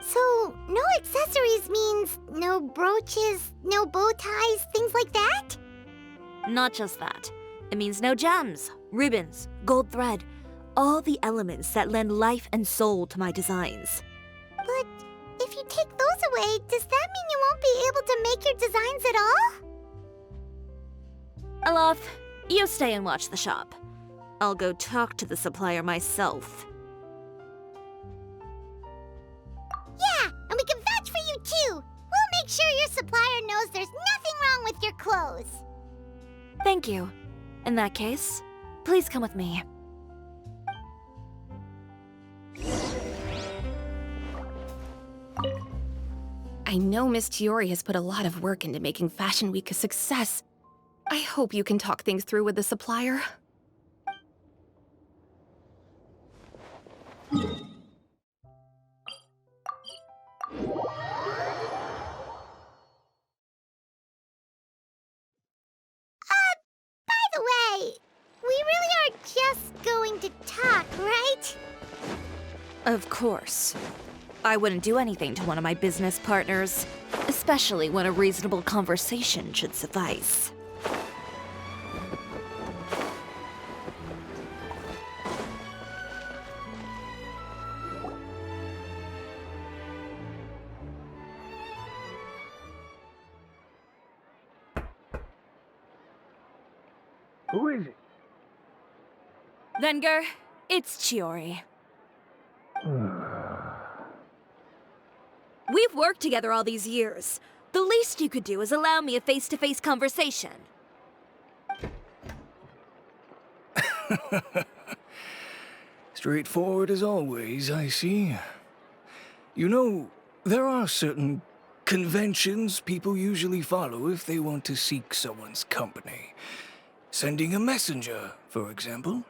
Speaker 1: So, no accessories means no brooches, no bow ties, things like that?
Speaker 3: Not just that. It means no gems, ribbons, gold thread, all the elements that lend life and soul to my designs.
Speaker 1: But if you take those away, does that mean you won't be able to make your designs at all?
Speaker 3: Alof, you stay and watch the shop. I'll go talk to the supplier myself.
Speaker 1: Yeah, and we can vouch for you too. We'll make sure your supplier knows there's nothing wrong with your clothes.
Speaker 3: Thank you. In that case, please come with me.
Speaker 6: I know Miss Chiori has put a lot of work into making Fashion Week a success. I hope you can talk things through with the supplier.
Speaker 1: By the way, we really are just going to talk, right?
Speaker 3: Of course. I wouldn't do anything to one of my business partners, especially when a reasonable conversation should suffice.
Speaker 9: Who is it?
Speaker 3: Venger, it's Chiori. We've worked together all these years. The least you could do is allow me a face-to-face conversation.
Speaker 9: Straightforward as always, I see. You know, there are certain conventions people usually follow if they want to seek someone's company. Sending a messenger, for example.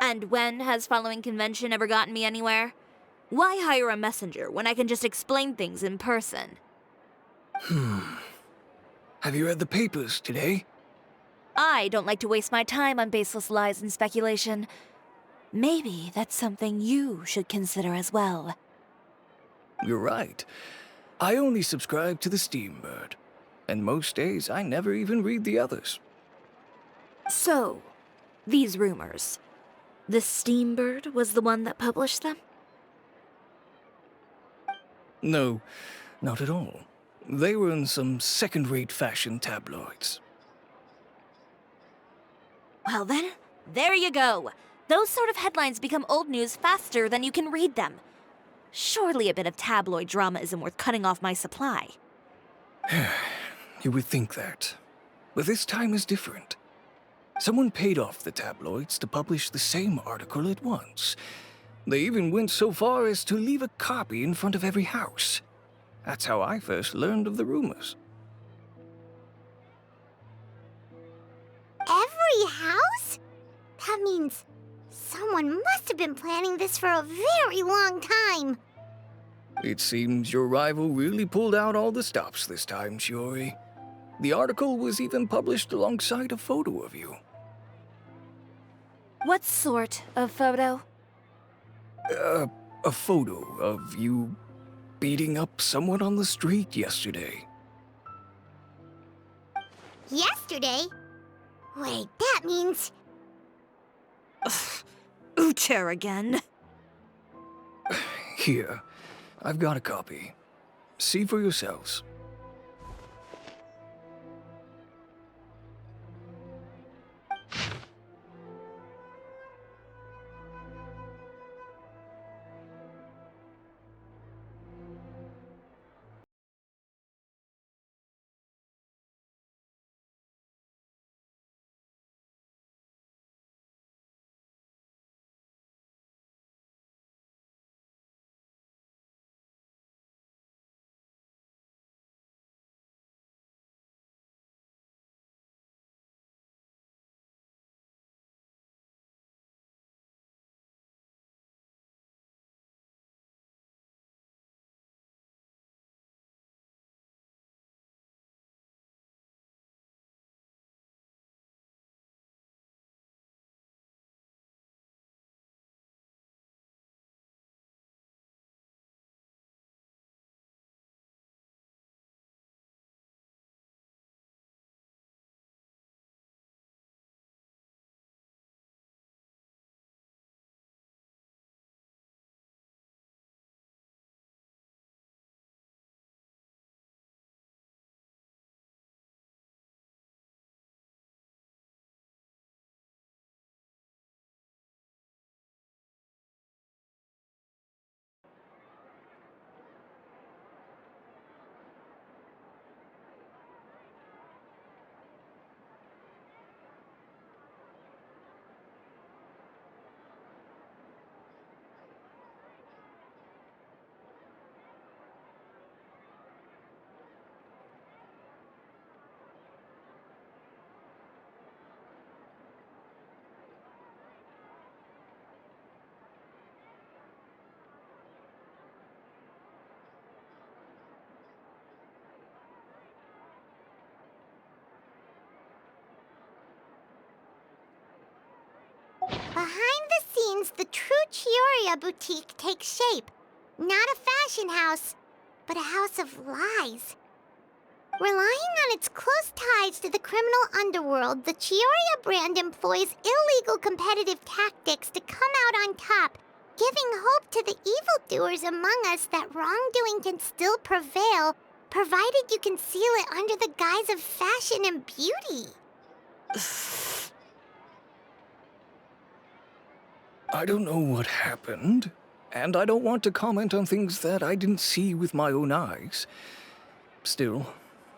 Speaker 3: And when has following convention ever gotten me anywhere? Why hire a messenger when I can just explain things in person?
Speaker 9: Have you read the papers today?
Speaker 3: I don't like to waste my time on baseless lies and speculation. Maybe that's something you should consider as well.
Speaker 9: You're right. I only subscribe to the Steambird. And most days, I never even read the others.
Speaker 3: So, these rumors. The Steambird was the one that published them?
Speaker 9: No, not at all. They were in some second-rate fashion tabloids.
Speaker 3: Well then, there you go. Those sort of headlines become old news faster than you can read them. Surely a bit of tabloid drama isn't worth cutting off my supply.
Speaker 9: You would think that. But this time is different. Someone paid off the tabloids to publish the same article at once. They even went so far as to leave a copy in front of every house. That's how I first learned of the rumors.
Speaker 1: Every house? That means someone must have been planning this for a very long time.
Speaker 9: It seems your rival really pulled out all the stops this time, Chiori. The article was even published alongside a photo of you.
Speaker 3: What sort of photo?
Speaker 9: A photo of you beating up someone on the street yesterday.
Speaker 1: Yesterday? Wait, that means...
Speaker 3: Ucher again.
Speaker 9: Here, I've got a copy. See for yourselves.
Speaker 1: Behind the scenes, the true Chioriya Boutique takes shape. Not a fashion house, but a house of lies. Relying on its close ties to the criminal underworld, the Chioriya brand employs illegal competitive tactics to come out on top, giving hope to the evildoers among us that wrongdoing can still prevail, provided you conceal it under the guise of fashion and beauty.
Speaker 9: I don't know what happened, and I don't want to comment on things that I didn't see with my own eyes. Still,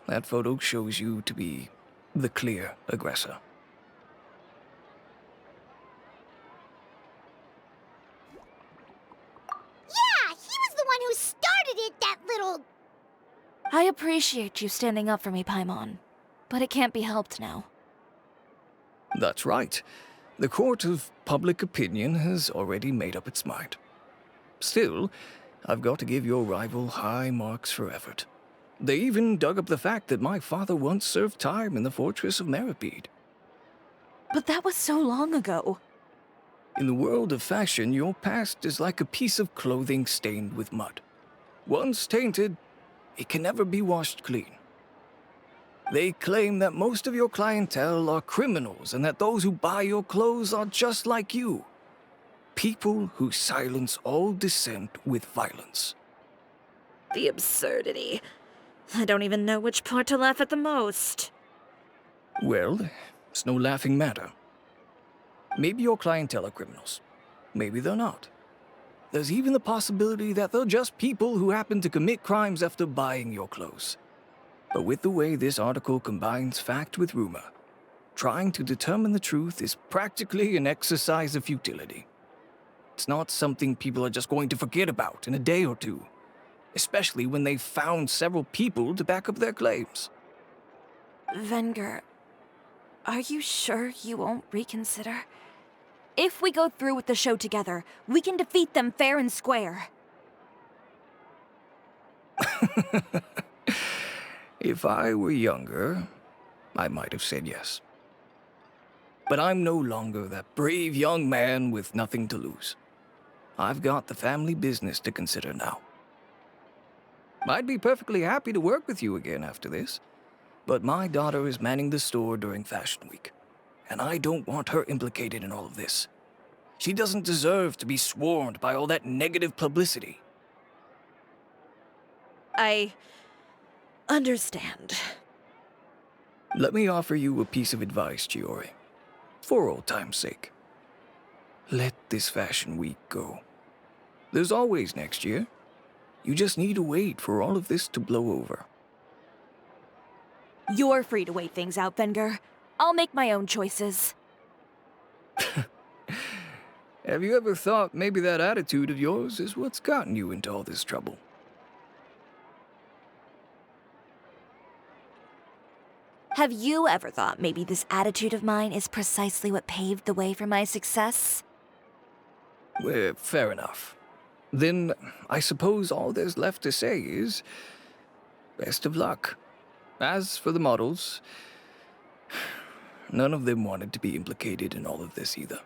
Speaker 9: that photo shows you to be the clear aggressor.
Speaker 1: Yeah, he was the one who started it, that little...
Speaker 3: I appreciate you standing up for me, Paimon, but it can't be helped now.
Speaker 9: That's right. The court of public opinion has already made up its mind. Still, I've got to give your rival high marks for effort. They even dug up the fact that my father once served time in the fortress of Meripede.
Speaker 3: But that was so long ago.
Speaker 9: In the world of fashion, your past is like a piece of clothing stained with mud. Once tainted, it can never be washed clean. They claim that most of your clientele are criminals and that those who buy your clothes are just like you. People who silence all dissent with violence.
Speaker 3: The absurdity. I don't even know which part to laugh at the most.
Speaker 9: Well, it's no laughing matter. Maybe your clientele are criminals. Maybe they're not. There's even the possibility that they're just people who happen to commit crimes after buying your clothes. But with the way this article combines fact with rumor, trying to determine the truth is practically an exercise of futility. It's not something people are just going to forget about in a day or two, especially when they've found several people to back up their claims.
Speaker 3: Venger, are you sure you won't reconsider? If we go through with the show together, we can defeat them fair and square.
Speaker 9: If I were younger, I might have said yes. But I'm no longer that brave young man with nothing to lose. I've got the family business to consider now. I'd be perfectly happy to work with you again after this, but my daughter is manning the store during Fashion Week, and I don't want her implicated in all of this. She doesn't deserve to be swarmed by all that negative publicity.
Speaker 3: I understand.
Speaker 9: Let me offer you a piece of advice, Chiori. For old time's sake. Let this Fashion Week go. There's always next year. You just need to wait for all of this to blow over.
Speaker 3: You're free to wait things out, Venger. I'll make my own choices.
Speaker 9: Have you ever thought maybe that attitude of yours is what's gotten you into all this trouble?
Speaker 3: Have you ever thought maybe this attitude of mine is precisely what paved the way for my success?
Speaker 9: Well, fair enough. Then I suppose all there's left to say is, best of luck. As for the models, none of them wanted to be implicated in all of this either.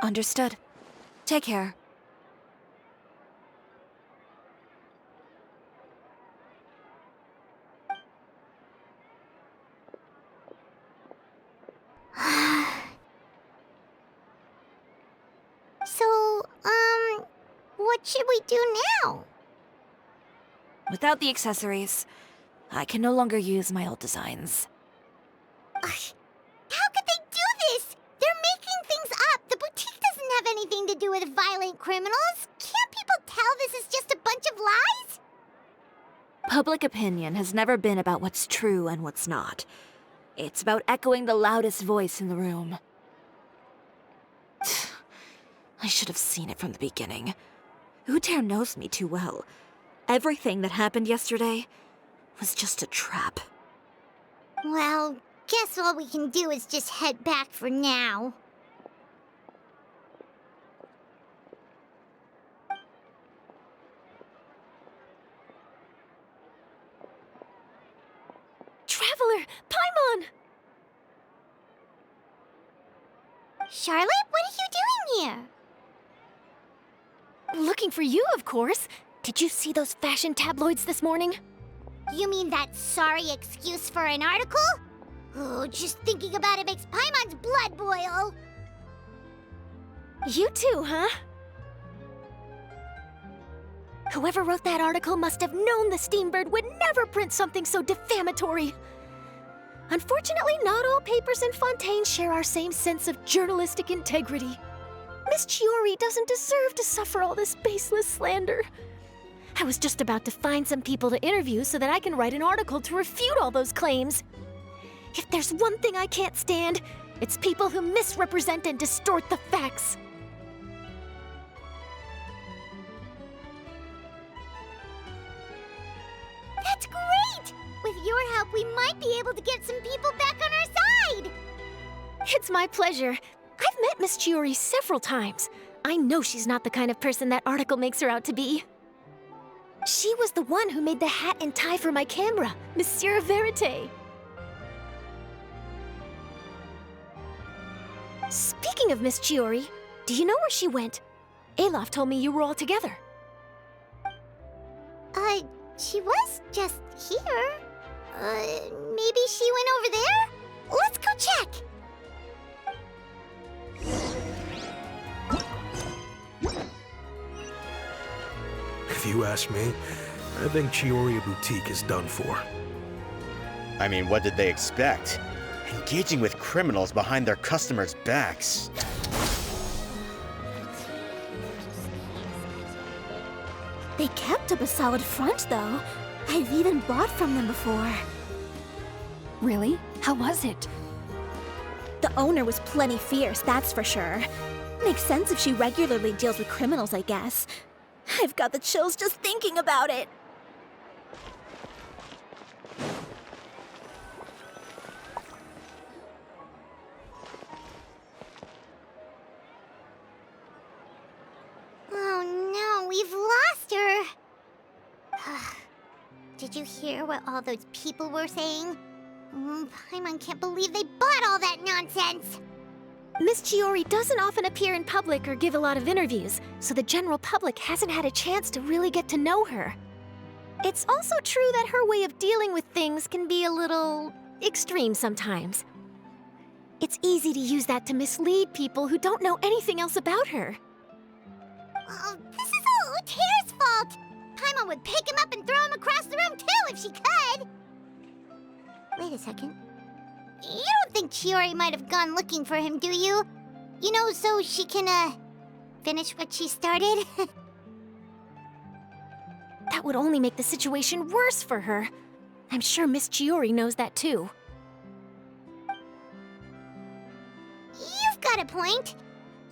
Speaker 3: Understood. Take care.
Speaker 1: So, what should we do now?
Speaker 3: Without the accessories, I can no longer use my old designs.
Speaker 1: How could they do this? They're making things up. The boutique doesn't have anything to do with violent criminals. Can't people tell this is just a bunch of lies?
Speaker 3: Public opinion has never been about what's true and what's not. It's about echoing the loudest voice in the room. I should have seen it from the beginning. Uter knows me too well. Everything that happened yesterday was just a trap.
Speaker 1: Well, guess all we can do is just head back for now.
Speaker 4: Killer! Paimon!
Speaker 1: Charlotte, what are you doing here?
Speaker 4: Looking for you, of course. Did you see those fashion tabloids this morning?
Speaker 1: You mean that sorry excuse for an article? Oh, just thinking about it makes Paimon's blood boil.
Speaker 4: You too, huh? Whoever wrote that article must have known the Steambird would never print something so defamatory. Unfortunately, not all papers in Fontaine share our same sense of journalistic integrity. Miss Chiori doesn't deserve to suffer all this baseless slander. I was just about to find some people to interview so that I can write an article to refute all those claims. If there's one thing I can't stand, it's people who misrepresent and distort the facts.
Speaker 1: That's great! With your help, we might be able to get some people back on our side!
Speaker 4: It's my pleasure. I've met Miss Chiori several times. I know she's not the kind of person that article makes her out to be. She was the one who made the hat and tie for my camera, Monsieur Verite. Speaking of Miss Chiori, do you know where she went? Alof told me you were all together.
Speaker 1: She was just here. Maybe she went over there? Let's go check!
Speaker 10: If you ask me, I think Chioriya Boutique is done for.
Speaker 11: I mean, what did they expect? Engaging with criminals behind their customers' backs.
Speaker 1: They kept up a solid front, though. I've even bought from them before.
Speaker 2: Really? How was it?
Speaker 12: The owner was plenty fierce, that's for sure. Makes sense if she regularly deals with criminals, I guess. I've got the chills just thinking about it.
Speaker 1: Oh no, we've lost her. Did you hear what all those people were saying? Paimon can't believe they bought all that nonsense.
Speaker 4: Miss Chiori doesn't often appear in public or give a lot of interviews, so the general public hasn't had a chance to really get to know her. It's also true that her way of dealing with things can be a little extreme sometimes. It's easy to use that to mislead people who don't know anything else about her.
Speaker 1: Oh, this is all Uter's fault! Paimon would pick him up and throw him across the room too if she could! Wait a second. You don't think Chiori might have gone looking for him, do you? You know, so she can, finish what she started?
Speaker 4: That would only make the situation worse for her. I'm sure Miss Chiori knows that too.
Speaker 1: You've got a point.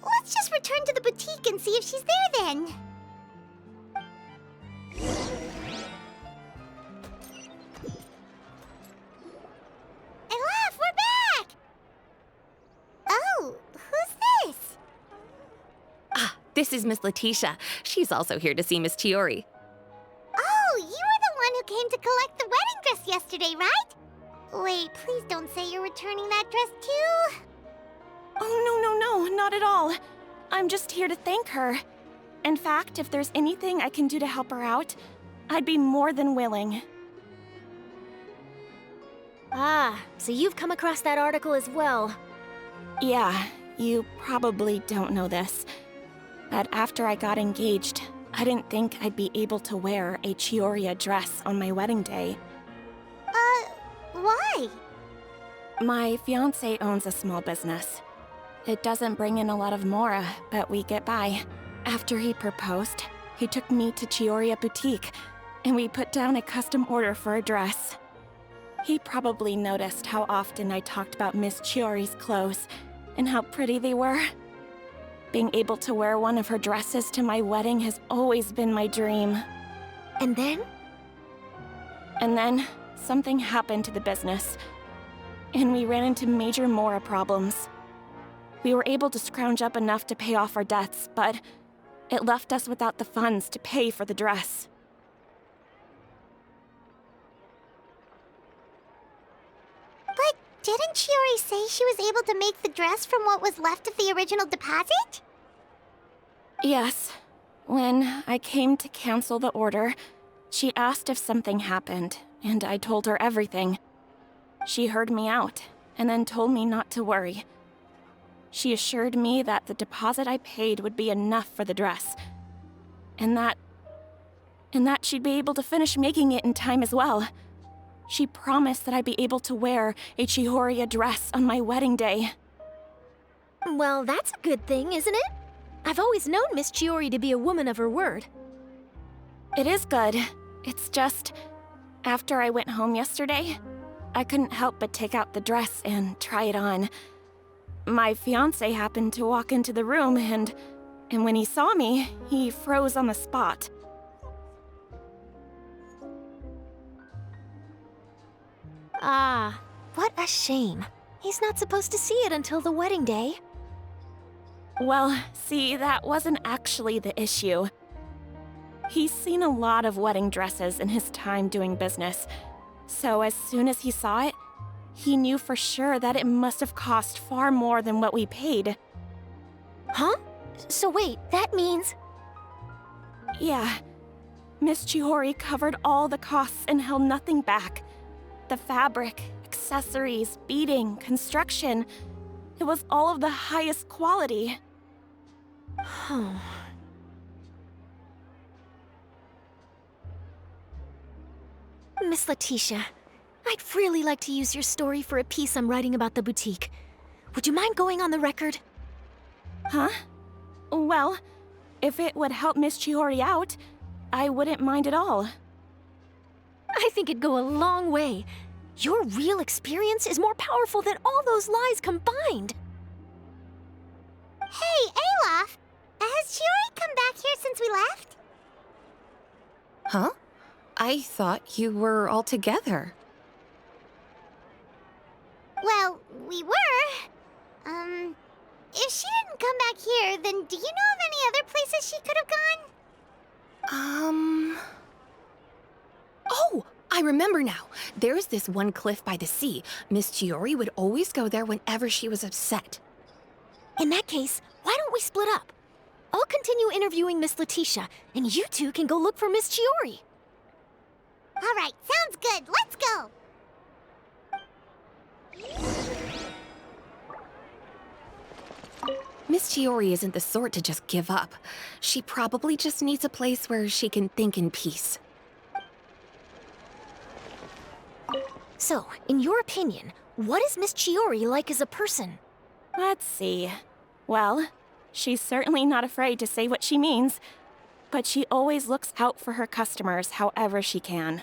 Speaker 1: Let's just return to the boutique and see if she's there then. Alof, we're back! Oh, who's this?
Speaker 2: Ah, this is Miss Letitia. She's also here to see Miss Chiori.
Speaker 1: Oh, you were the one who came to collect the wedding dress yesterday, right? Wait, please don't say you're returning that dress too.
Speaker 2: Oh, no, not at all. I'm just here to thank her. In fact, if there's anything I can do to help her out, I'd be more than willing.
Speaker 4: Ah, so you've come across that article as well.
Speaker 2: Yeah, you probably don't know this, but after I got engaged, I didn't think I'd be able to wear a Chioriya dress on my wedding day.
Speaker 1: Why?
Speaker 2: My fiancé owns a small business. It doesn't bring in a lot of mora, but we get by. After he proposed, he took me to Chioriya Boutique, and we put down a custom order for a dress. He probably noticed how often I talked about Miss Chiori's clothes, and how pretty they were. Being able to wear one of her dresses to my wedding has always been my dream.
Speaker 4: And then?
Speaker 2: And then, something happened to the business, and we ran into major mora problems. We were able to scrounge up enough to pay off our debts, but it left us without the funds to pay for the dress.
Speaker 1: Didn't Chiori say she was able to make the dress from what was left of the original deposit?
Speaker 2: Yes. When I came to cancel the order, she asked if something happened, and I told her everything. She heard me out, and then told me not to worry. She assured me that the deposit I paid would be enough for the dress, and that she'd be able to finish making it in time as well. She promised that I'd be able to wear a Chioriya dress on my wedding day.
Speaker 12: Well, that's a good thing, isn't it? I've always known Miss Chiori to be a woman of her word.
Speaker 2: It is good. It's just, after I went home yesterday, I couldn't help but take out the dress and try it on. My fiancé happened to walk into the room, and when he saw me, he froze on the spot.
Speaker 12: Ah, what a shame. He's not supposed to see it until the wedding day.
Speaker 2: Well, see, that wasn't actually the issue. He's seen a lot of wedding dresses in his time doing business, so as soon as he saw it, he knew for sure that it must have cost far more than what we paid.
Speaker 12: Huh? So wait, that means...
Speaker 2: Yeah. Miss Chiori covered all the costs and held nothing back. The fabric, accessories, beading, construction. It was all of the highest quality.
Speaker 12: Miss Letitia, I'd really like to use your story for a piece I'm writing about the boutique. Would you mind going on the record?
Speaker 2: Huh? Well, if it would help Miss Chiori out, I wouldn't mind at all.
Speaker 12: I think it'd go a long way. Your real experience is more powerful than all those lies combined.
Speaker 1: Hey, Olaf! Has Chiori come back here since we left?
Speaker 4: Huh? I thought you were all together.
Speaker 1: Well, we were. If she didn't come back here, then do you know of any other places she could have gone?
Speaker 4: Oh, I remember now. There's this one cliff by the sea. Miss Chiori would always go there whenever she was upset.
Speaker 12: In that case, why don't we split up? I'll continue interviewing Miss Letitia, and you two can go look for Miss Chiori.
Speaker 1: All right, sounds good. Let's go.
Speaker 4: Miss Chiori isn't the sort to just give up. She probably just needs a place where she can think in peace.
Speaker 12: So, in your opinion, what is Miss Chiori like as a person?
Speaker 2: Let's see. Well, she's certainly not afraid to say what she means, but she always looks out for her customers however she can.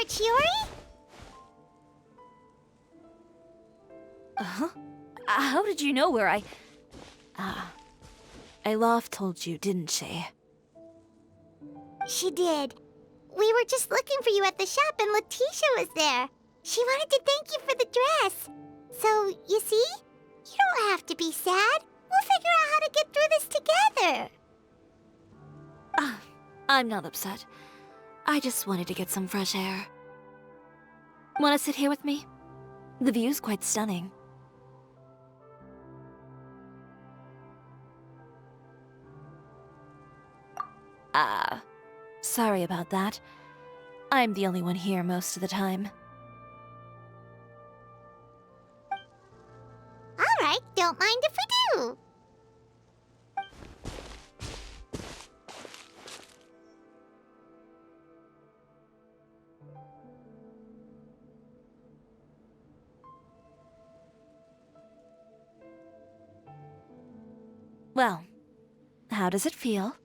Speaker 1: Chiori?
Speaker 3: Uh-huh. How did you know where Aylof told you, didn't she?
Speaker 1: She did. We were just looking for you at the shop and Letitia was there. She wanted to thank you for the dress. So, you see? You don't have to be sad. We'll figure out how to get through this together.
Speaker 3: I'm not upset. I just wanted to get some fresh air. Want to sit here with me? The view's quite stunning. Sorry about that. I'm the only one here most of the time.
Speaker 1: All right, don't mind if we do.
Speaker 3: Well, how does it feel?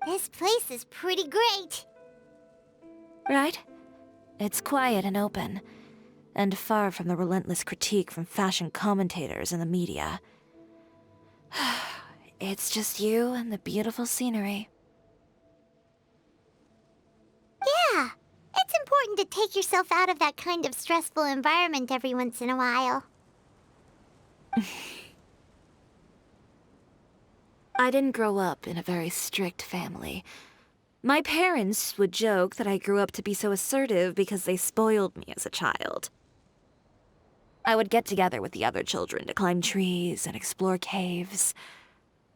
Speaker 1: This place is pretty great.
Speaker 3: Right? It's quiet and open, and far from the relentless critique from fashion commentators and the media. It's just you and the beautiful scenery.
Speaker 1: Yeah, it's important to take yourself out of that kind of stressful environment every once in a while.
Speaker 3: I didn't grow up in a very strict family. My parents would joke that I grew up to be so assertive because they spoiled me as a child. I would get together with the other children to climb trees and explore caves.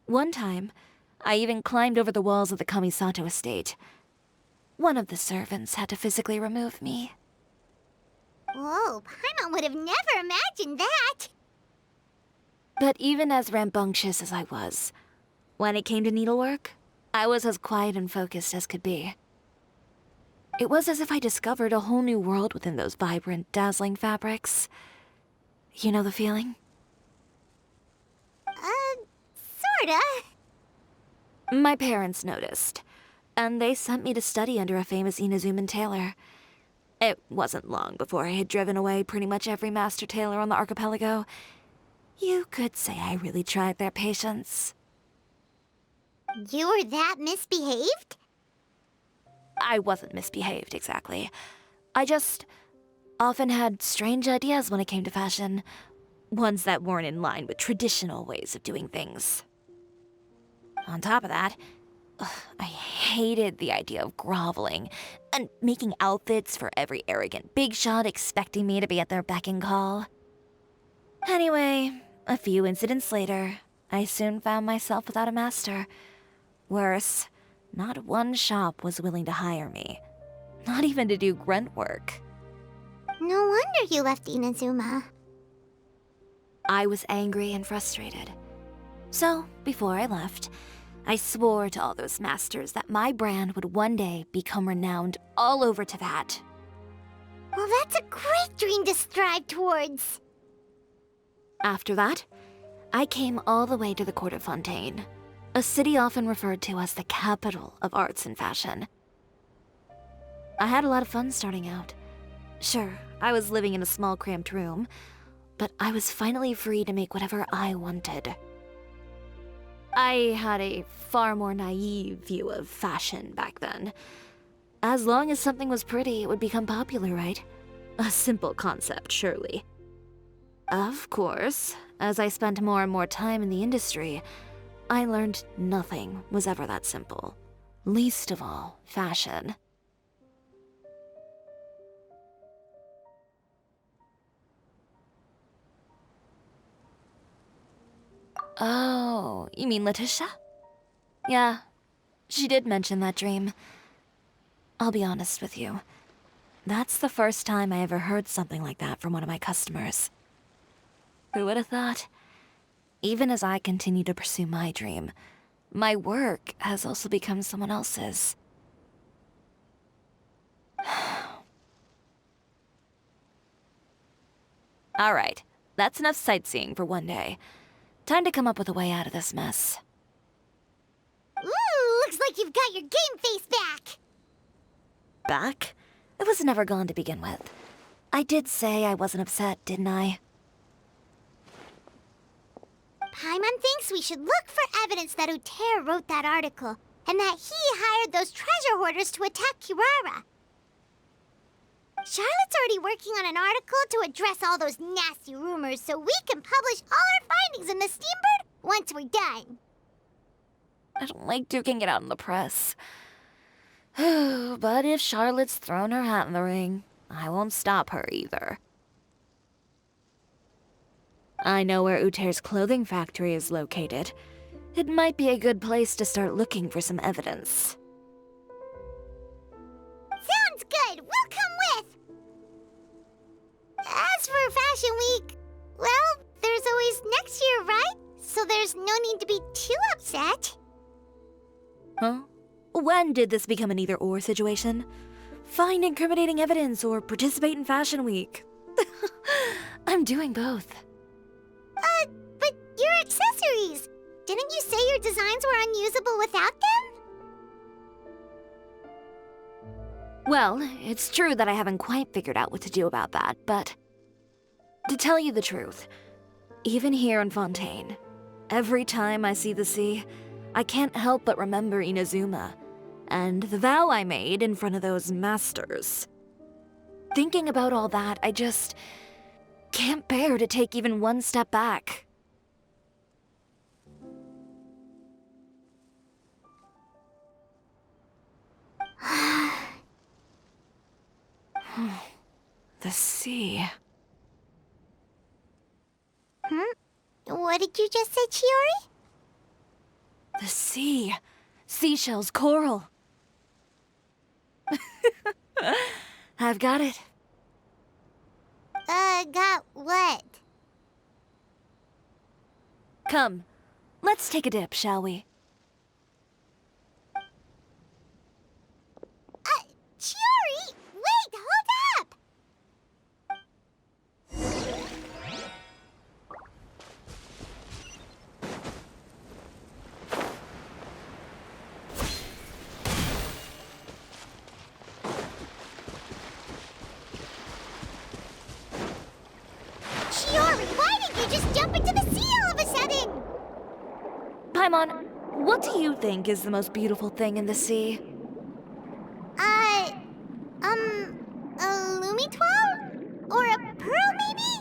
Speaker 3: One time, I even climbed over the walls of the Kamisato estate. One of the servants had to physically remove me.
Speaker 1: Whoa, Paimon would have never imagined that!
Speaker 3: But even as rambunctious as I was, when it came to needlework, I was as quiet and focused as could be. It was as if I discovered a whole new world within those vibrant, dazzling fabrics. You know the feeling?
Speaker 1: Sorta.
Speaker 3: My parents noticed, and they sent me to study under a famous Inazuman tailor. It wasn't long before I had driven away pretty much every master tailor on the archipelago. You could say I really tried their patience.
Speaker 1: You were that misbehaved?
Speaker 3: I wasn't misbehaved, exactly. I just often had strange ideas when it came to fashion. Ones that weren't in line with traditional ways of doing things. On top of that, I hated the idea of groveling and making outfits for every arrogant big shot expecting me to be at their beck and call. Anyway, a few incidents later, I soon found myself without a master. Worse, not one shop was willing to hire me. Not even to do grunt work.
Speaker 1: No wonder you left Inazuma.
Speaker 3: I was angry and frustrated. So, before I left, I swore to all those masters that my brand would one day become renowned all over Teyvat.
Speaker 1: Well, that's a great dream to strive towards.
Speaker 3: After that, I came all the way to the court of Fontaine, a city often referred to as the capital of arts and fashion. I had a lot of fun starting out. Sure, I was living in a small cramped room, but I was finally free to make whatever I wanted. I had a far more naive view of fashion back then. As long as something was pretty, it would become popular, right? A simple concept, surely. Of course, as I spent more and more time in the industry, I learned nothing was ever that simple. Least of all, fashion. Oh, you mean Letitia? Yeah, she did mention that dream. I'll be honest with you. That's the first time I ever heard something like that from one of my customers. Who would have thought? Even as I continue to pursue my dream, my work has also become someone else's. All right, that's enough sightseeing for one day. Time to come up with a way out of this mess.
Speaker 1: Ooh, looks like you've got your game face back!
Speaker 3: Back? It was never gone to begin with. I did say I wasn't upset, didn't I?
Speaker 1: Paimon thinks we should look for evidence that Uter wrote that article, and that he hired those treasure hoarders to attack Kirara. Charlotte's already working on an article to address all those nasty rumors so we can publish all our findings in the Steambird once we're done.
Speaker 3: I don't like duking it out in the press. But if Charlotte's thrown her hat in the ring, I won't stop her either. I know where Uter's clothing factory is located. It might be a good place to start looking for some evidence.
Speaker 1: Sounds good! We'll come with! As for Fashion Week, well, there's always next year, right? So there's no need to be too upset.
Speaker 3: Huh? When did this become an either-or situation? Find incriminating evidence or participate in Fashion Week. I'm doing both.
Speaker 1: But your accessories! Didn't you say your designs were unusable without them?
Speaker 3: Well, it's true that I haven't quite figured out what to do about that, but to tell you the truth, even here in Fontaine, every time I see the sea, I can't help but remember Inazuma and the vow I made in front of those masters. Thinking about all that, I just can't bear to take even one step back. The sea.
Speaker 1: What did you just say, Chiori?
Speaker 3: The sea. Seashells, coral. I've got it.
Speaker 1: Got what?
Speaker 3: Come, let's take a dip, shall we?
Speaker 1: Chiori! Wait, hold up! Chiori, why did you just jump into the sea all of a sudden?
Speaker 3: Paimon, what do you think is the most beautiful thing in the sea?
Speaker 1: A lumitoile? Or a pearl, maybe?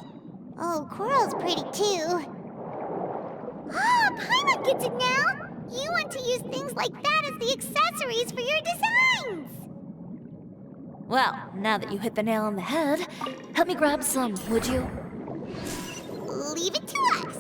Speaker 1: Oh, coral's pretty too. Ah, Paimon gets it now! You want to use things like that as the accessories for your designs!
Speaker 3: Well, now that you hit the nail on the head, help me grab some, would you?
Speaker 1: Leave it to us.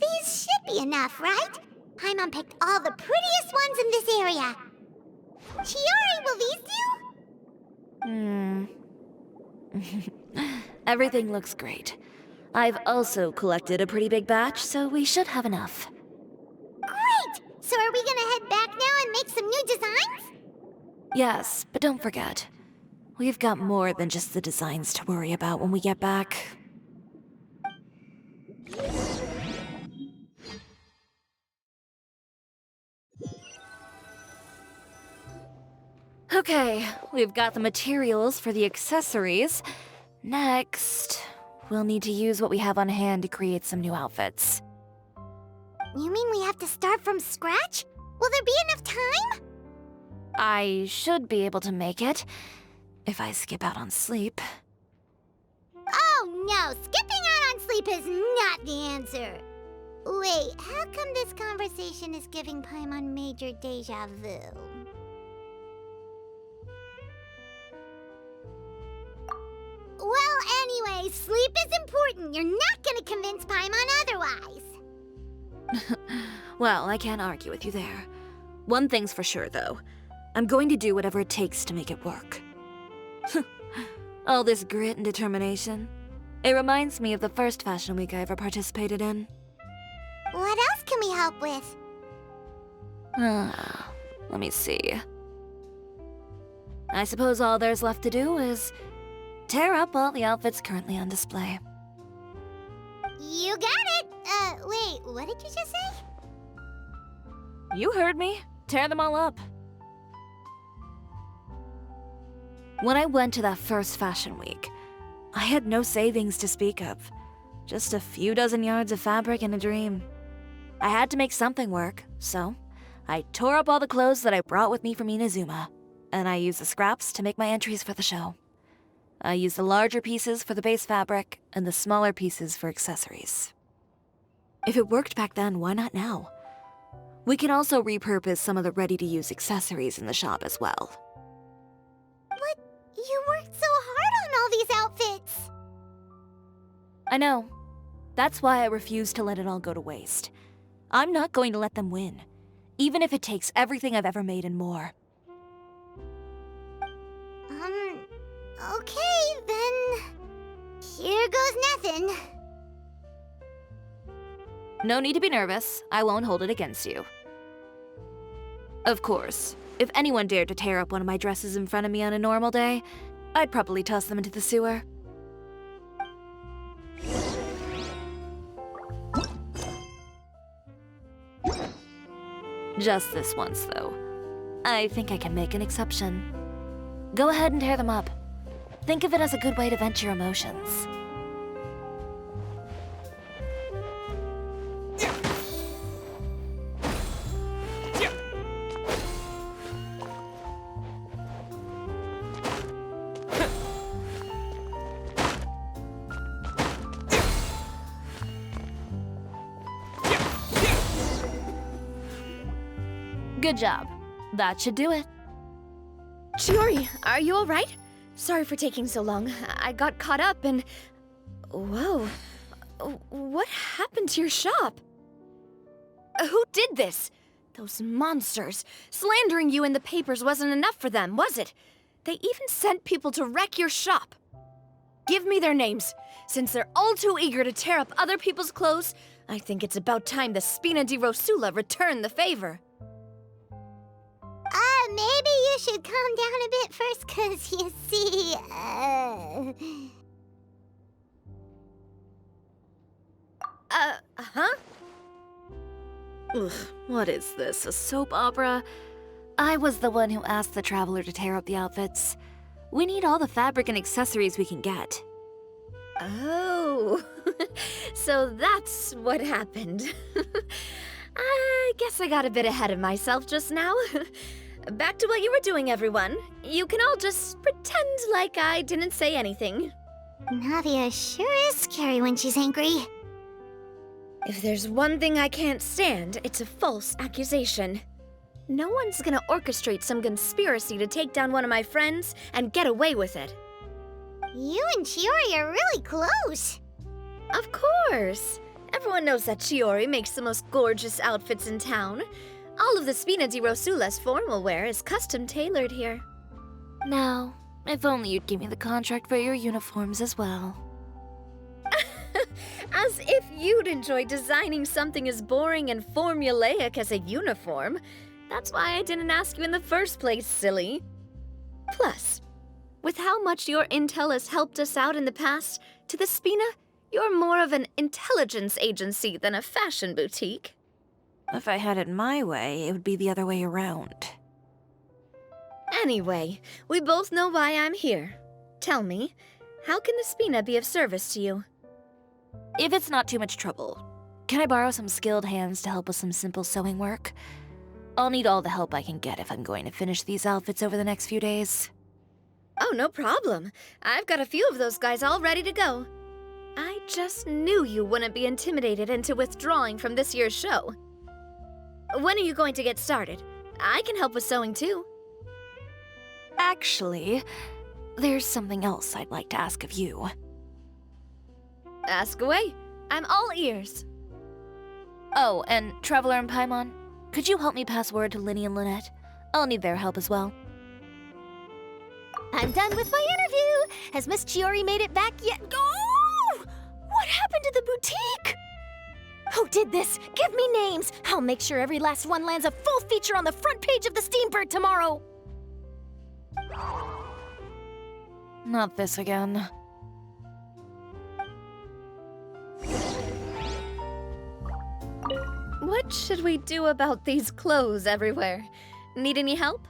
Speaker 1: These should be enough, right? Paimon picked all the prettiest ones in this area. Chiori, will these do?
Speaker 3: Everything looks great. I've also collected a pretty big batch, so we should have enough.
Speaker 1: Great! So are we gonna head back now and make some new designs?
Speaker 3: Yes, but don't forget, we've got more than just the designs to worry about when we get back. Okay, we've got the materials for the accessories. Next, we'll need to use what we have on hand to create some new outfits.
Speaker 1: You mean we have to start from scratch? Will there be enough time?
Speaker 3: I should be able to make it, if I skip out on sleep.
Speaker 1: Oh no, skipping out on sleep is not the answer. Wait, how come this conversation is giving Paimon major deja vu? Well, anyway, sleep is important. You're not gonna convince Paimon otherwise.
Speaker 3: Well, I can't argue with you there. One thing's for sure, though. I'm going to do whatever it takes to make it work. All this grit and determination. It reminds me of the first fashion week I ever participated in.
Speaker 1: What else can we help with?
Speaker 3: Let me see. I suppose all there's left to do is tear up all the outfits currently on display.
Speaker 1: You got it! Wait, what did you just say?
Speaker 3: You heard me. Tear them all up. When I went to that first fashion week, I had no savings to speak of. Just a few dozen yards of fabric and a dream. I had to make something work, so I tore up all the clothes that I brought with me from Inazuma, and I used the scraps to make my entries for the show. I used the larger pieces for the base fabric and the smaller pieces for accessories. If it worked back then, why not now? We can also repurpose some of the ready-to-use accessories in the shop as well.
Speaker 1: But you worked so hard on all these outfits!
Speaker 3: I know. That's why I refuse to let it all go to waste. I'm not going to let them win, even if it takes everything I've ever made and more.
Speaker 1: Okay, then... here goes nothing.
Speaker 3: No need to be nervous. I won't hold it against you. Of course, if anyone dared to tear up one of my dresses in front of me on a normal day, I'd probably toss them into the sewer. Just this once, though. I think I can make an exception. Go ahead and tear them up. Think of it as a good way to vent your emotions. Good job. That should do it.
Speaker 12: Chiori, are you alright? Sorry for taking so long. I got caught up and... Whoa. What happened to your shop? Who did this? Those monsters. Slandering you in the papers wasn't enough for them, was it? They even sent people to wreck your shop. Give me their names. Since they're all too eager to tear up other people's clothes, I think it's about time the Spina di Rosula return the favor.
Speaker 1: Maybe you should calm down a bit first, 'cause you see,
Speaker 3: Huh? Ugh, what is this, a soap opera? I was the one who asked the traveler to tear up the outfits. We need all the fabric and accessories we can get.
Speaker 12: Oh, so that's what happened. I guess I got a bit ahead of myself just now. Back to what you were doing, everyone. You can all just pretend like I didn't say anything.
Speaker 1: Nadia sure is scary when she's angry.
Speaker 12: If there's one thing I can't stand, it's a false accusation. No one's gonna orchestrate some conspiracy to take down one of my friends and get away with it.
Speaker 1: You and Chiori are really close.
Speaker 12: Of course. Everyone knows that Chiori makes the most gorgeous outfits in town. All of the Spina di Rosula's formal wear is custom tailored here.
Speaker 3: Now, if only you'd give me the contract for your uniforms as well.
Speaker 12: As if you'd enjoy designing something as boring and formulaic as a uniform. That's why I didn't ask you in the first place, silly. Plus, with how much your intel has helped us out in the past, to the Spina, you're more of an intelligence agency than a fashion boutique.
Speaker 3: If I had it my way, it would be the other way around.
Speaker 12: Anyway, we both know why I'm here. Tell me, how can the Spina be of service to you?
Speaker 3: If it's not too much trouble, can I borrow some skilled hands to help with some simple sewing work? I'll need all the help I can get if I'm going to finish these outfits over the next few days.
Speaker 12: Oh, no problem. I've got a few of those guys all ready to go. I just knew you wouldn't be intimidated into withdrawing from this year's show. When are you going to get started? I can help with sewing too.
Speaker 3: Actually, there's something else I'd like to ask of you.
Speaker 12: Ask away. I'm all ears.
Speaker 3: Oh, and Traveler and Paimon, could you help me pass word to Linny and Lynette? I'll need their help as well.
Speaker 1: I'm done with my interview. Has Miss Chiori made it back yet?
Speaker 12: Oh! What happened to the boutique?
Speaker 1: Who did this? Give me names. I'll make sure every last one lands a full feature on the front page of the Steambird tomorrow.
Speaker 3: Not this again.
Speaker 12: What should we do about these clothes everywhere? Need any help?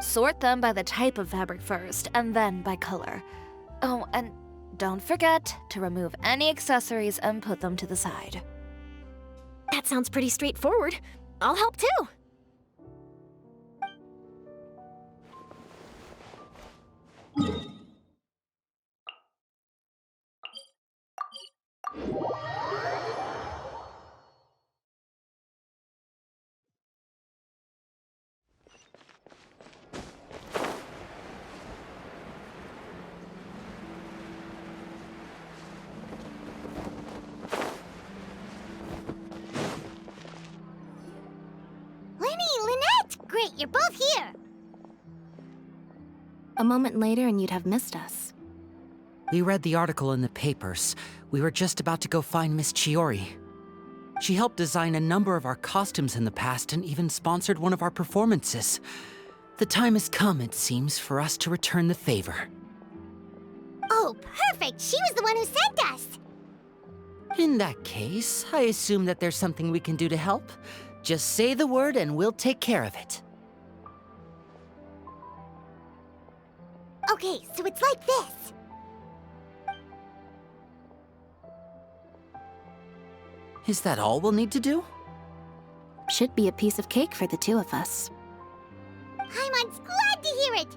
Speaker 3: Sort them by the type of fabric first, and then by color. Oh, and don't forget to remove any accessories and put them to the side.
Speaker 1: That sounds pretty straightforward. I'll help too. Great, you're both here!
Speaker 2: A moment later and you'd have missed us.
Speaker 13: We read the article in the papers. We were just about to go find Miss Chiori. She helped design a number of our costumes in the past and even sponsored one of our performances. The time has come, it seems, for us to return the favor.
Speaker 1: Oh, perfect! She was the one who sent us!
Speaker 13: In that case, I assume that there's something we can do to help. Just say the word and we'll take care of it.
Speaker 1: Okay, so it's like this.
Speaker 13: Is that all we'll need to do?
Speaker 3: Should be a piece of cake for the two of us.
Speaker 1: Paimon's glad to hear it!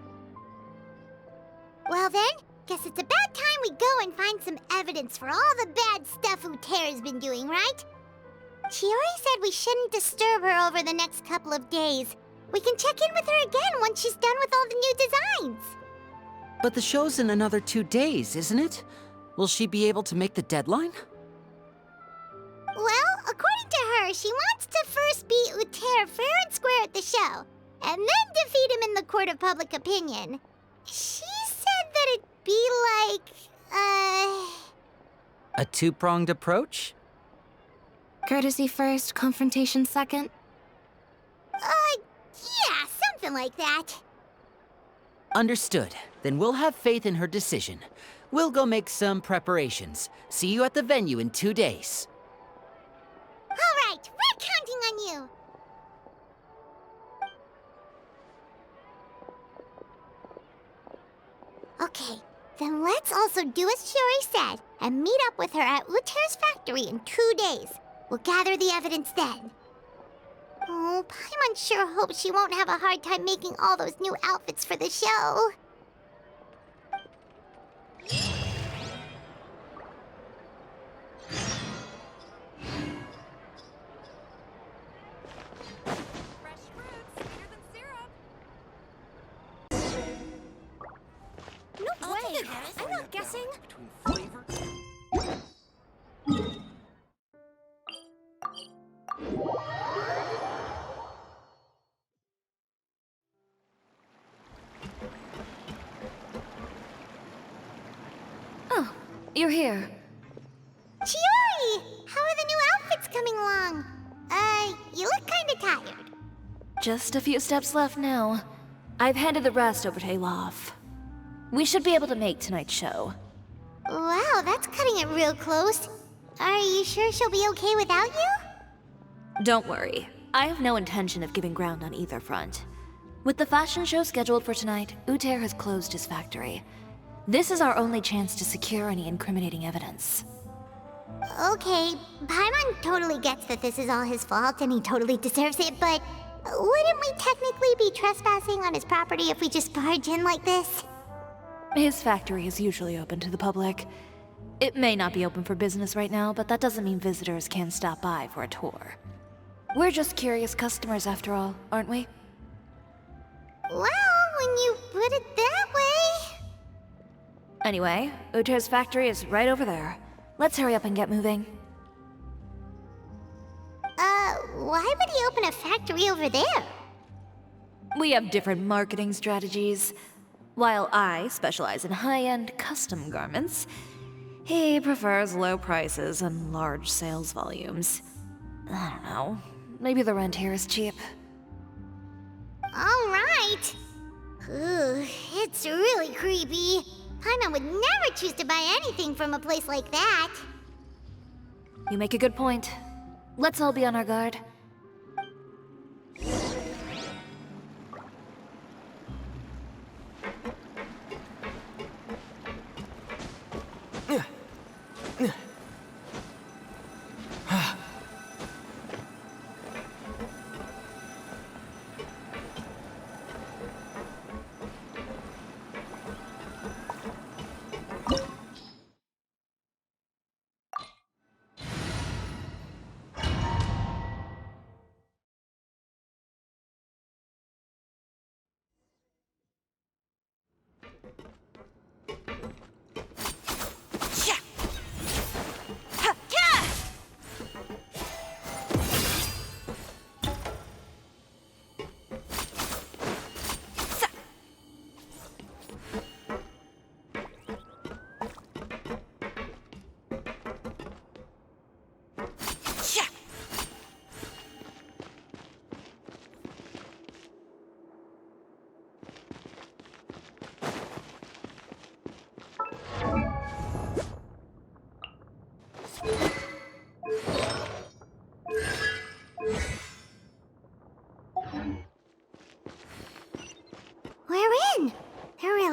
Speaker 1: Well then, guess it's about time we go and find some evidence for all the bad stuff Uter's been doing, right? Chiori said we shouldn't disturb her over the next couple of days. We can check in with her again once she's done with all the new designs.
Speaker 13: But the show's in another 2 days, isn't it? Will she be able to make the deadline?
Speaker 1: Well, according to her, she wants to first beat Uter fair and square at the show, and then defeat him in the court of public opinion. She said that it'd be like,
Speaker 13: A two-pronged approach?
Speaker 3: Courtesy first, confrontation second?
Speaker 1: Yeah, something like that.
Speaker 13: Understood. Then we'll have faith in her decision. We'll go make some preparations. See you at the venue in 2 days.
Speaker 1: All right, we're counting on you. Okay, then let's also do as Chiori said and meet up with her at Uter's factory in 2 days. We'll gather the evidence then. Oh, Paimon sure hopes she won't have a hard time making all those new outfits for the show.
Speaker 2: No way! I'm not guessing.
Speaker 3: Oh, you're here.
Speaker 1: Chiori! How are the new outfits coming along? You look kinda tired.
Speaker 3: Just a few steps left now. I've handed the rest over to Elof. We should be able to make tonight's show.
Speaker 1: Wow, that's cutting it real close. Are you sure she'll be okay without you?
Speaker 3: Don't worry. I have no intention of giving ground on either front. With the fashion show scheduled for tonight, Uter has closed his factory. This is our only chance to secure any incriminating evidence.
Speaker 1: Okay, Paimon totally gets that this is all his fault and he totally deserves it, but wouldn't we technically be trespassing on his property if we just barge in like this?
Speaker 3: His factory is usually open to the public. It may not be open for business right now, but that doesn't mean visitors can't stop by for a tour. We're just curious customers after all, aren't we?
Speaker 1: Well, when you put it that way...
Speaker 3: Anyway, Uter's factory is right over there. Let's hurry up and get moving.
Speaker 1: Why would he open a factory over there?
Speaker 3: We have different marketing strategies. While I specialize in high-end custom garments, he prefers low prices and large sales volumes. I don't know. Maybe the rent here is cheap.
Speaker 1: All right. Ugh, it's really creepy. Paimon would never choose to buy anything from a place like that.
Speaker 3: You make a good point. Let's all be on our guard.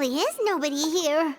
Speaker 1: really is nobody here.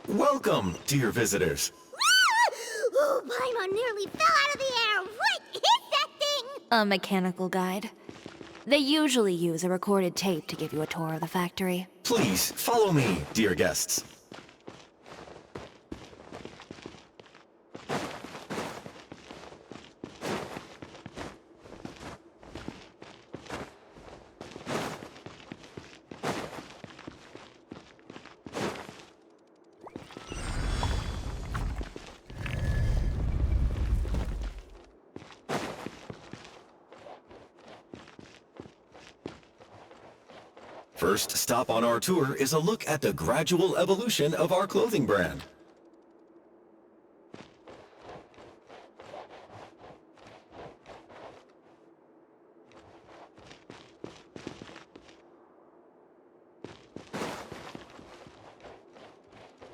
Speaker 14: Welcome, dear visitors.
Speaker 1: Oh, Paimon nearly fell out of the air. What is that thing?
Speaker 3: A mechanical guide. They usually use a recorded tape to give you a tour of the factory.
Speaker 14: Please follow me, dear guests. First stop on our tour is a look at the gradual evolution of our clothing brand.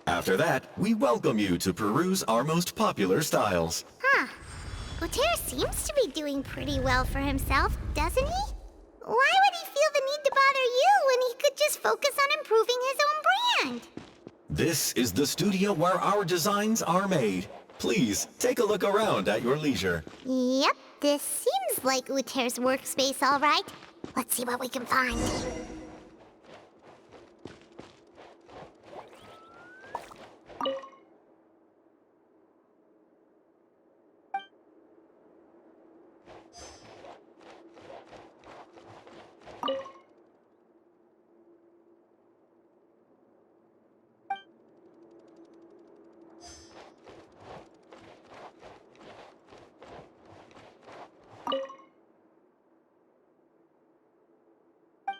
Speaker 14: After that, we welcome you to peruse our most popular styles.
Speaker 1: Huh. Uter seems to be doing pretty well for himself, doesn't he? Why would he feel the need to bother you when he could just focus on improving his own brand?
Speaker 14: This is the studio where our designs are made. Please, take a look around at your leisure.
Speaker 1: Yep, this seems like Uter's workspace, all right. Let's see what we can find.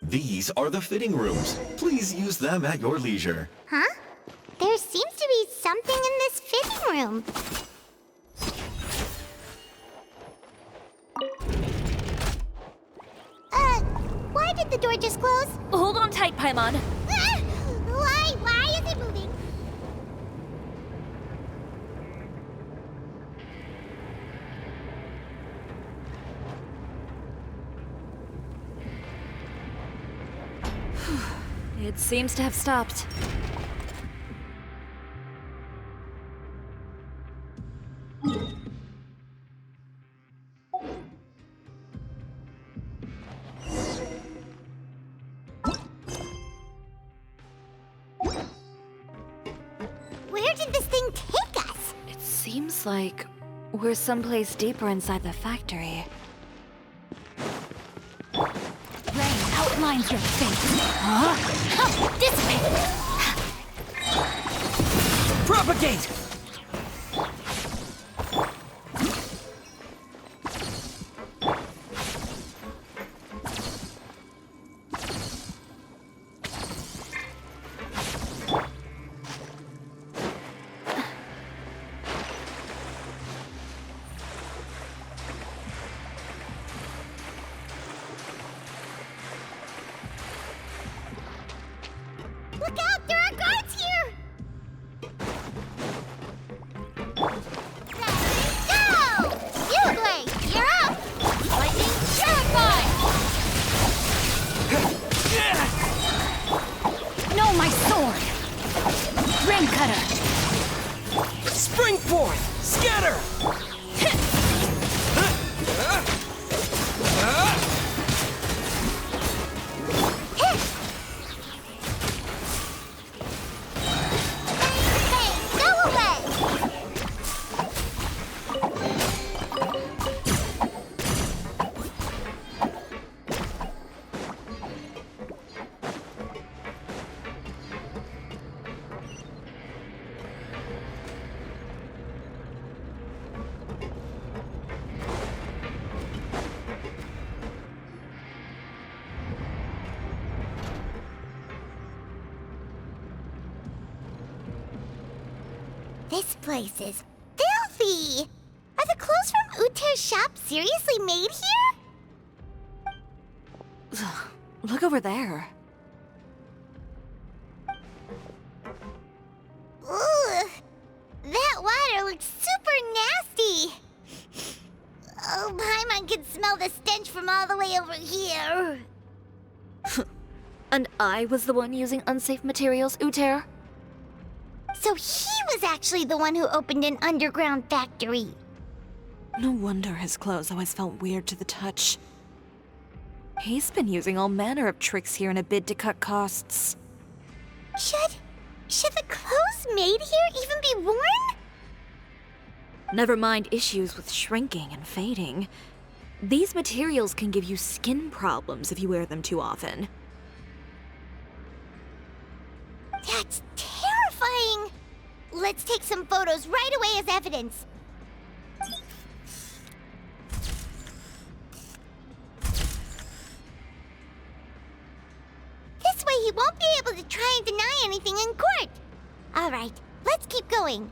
Speaker 14: These are the fitting rooms. Please use them at your leisure.
Speaker 1: Huh? There seems to be something in this fitting room. Why did the door just close?
Speaker 3: Hold on tight, Paimon.
Speaker 1: Why is it moving?
Speaker 3: It seems to have stopped.
Speaker 1: Where did this thing take us?
Speaker 3: It seems like we're someplace deeper inside the factory. Rain outlines your face. Huh? This way!
Speaker 13: Propagate!
Speaker 1: Look out! There are guards here! This place is filthy! Are the clothes from Uter's shop seriously made here?
Speaker 3: Look over there.
Speaker 1: Ugh! That water looks super nasty! Oh, Paimon can smell the stench from all the way over here.
Speaker 3: And I was the one using unsafe materials, Uter?
Speaker 1: So he was actually the one who opened an underground factory.
Speaker 3: No wonder his clothes always felt weird to the touch. He's been using all manner of tricks here in a bid to cut costs.
Speaker 1: Should the clothes made here even be worn?
Speaker 3: Never mind issues with shrinking and fading. These materials can give you skin problems if you wear them too often.
Speaker 1: That's terrifying! Let's take some photos right away as evidence. This way he won't be able to try and deny anything in court. All right, let's keep going.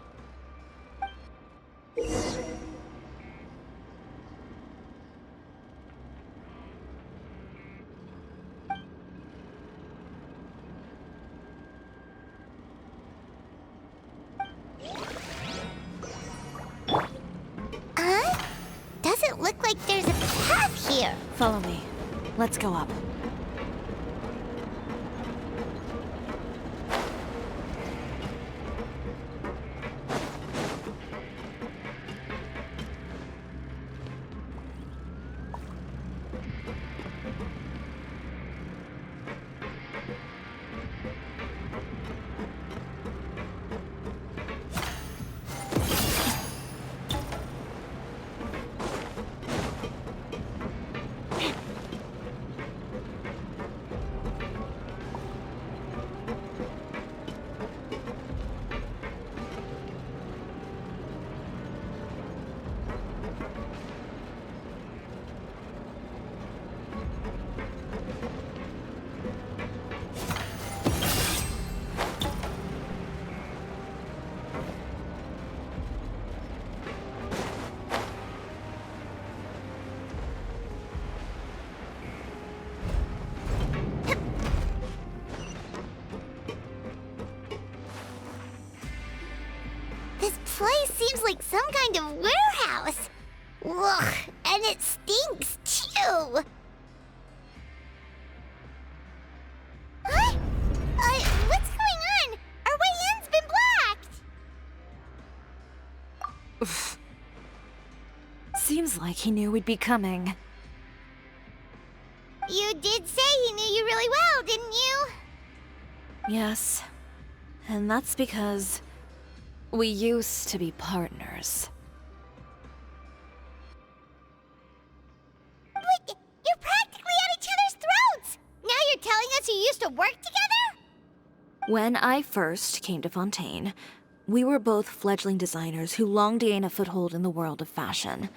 Speaker 1: Doesn't look like there's a path here.
Speaker 3: Follow me. Let's go up.
Speaker 1: Place seems like some kind of warehouse. Ugh, and it stinks too. Huh? What's going on? Our way in's been blocked.
Speaker 3: Seems like he knew we'd be coming.
Speaker 1: You did say he knew you really well, didn't you?
Speaker 3: Yes. And that's because we used to be partners.
Speaker 1: But you're practically at each other's throats! Now you're telling us you used to work together?
Speaker 3: When I first came to Fontaine, we were both fledgling designers who longed to gain a foothold in the world of fashion.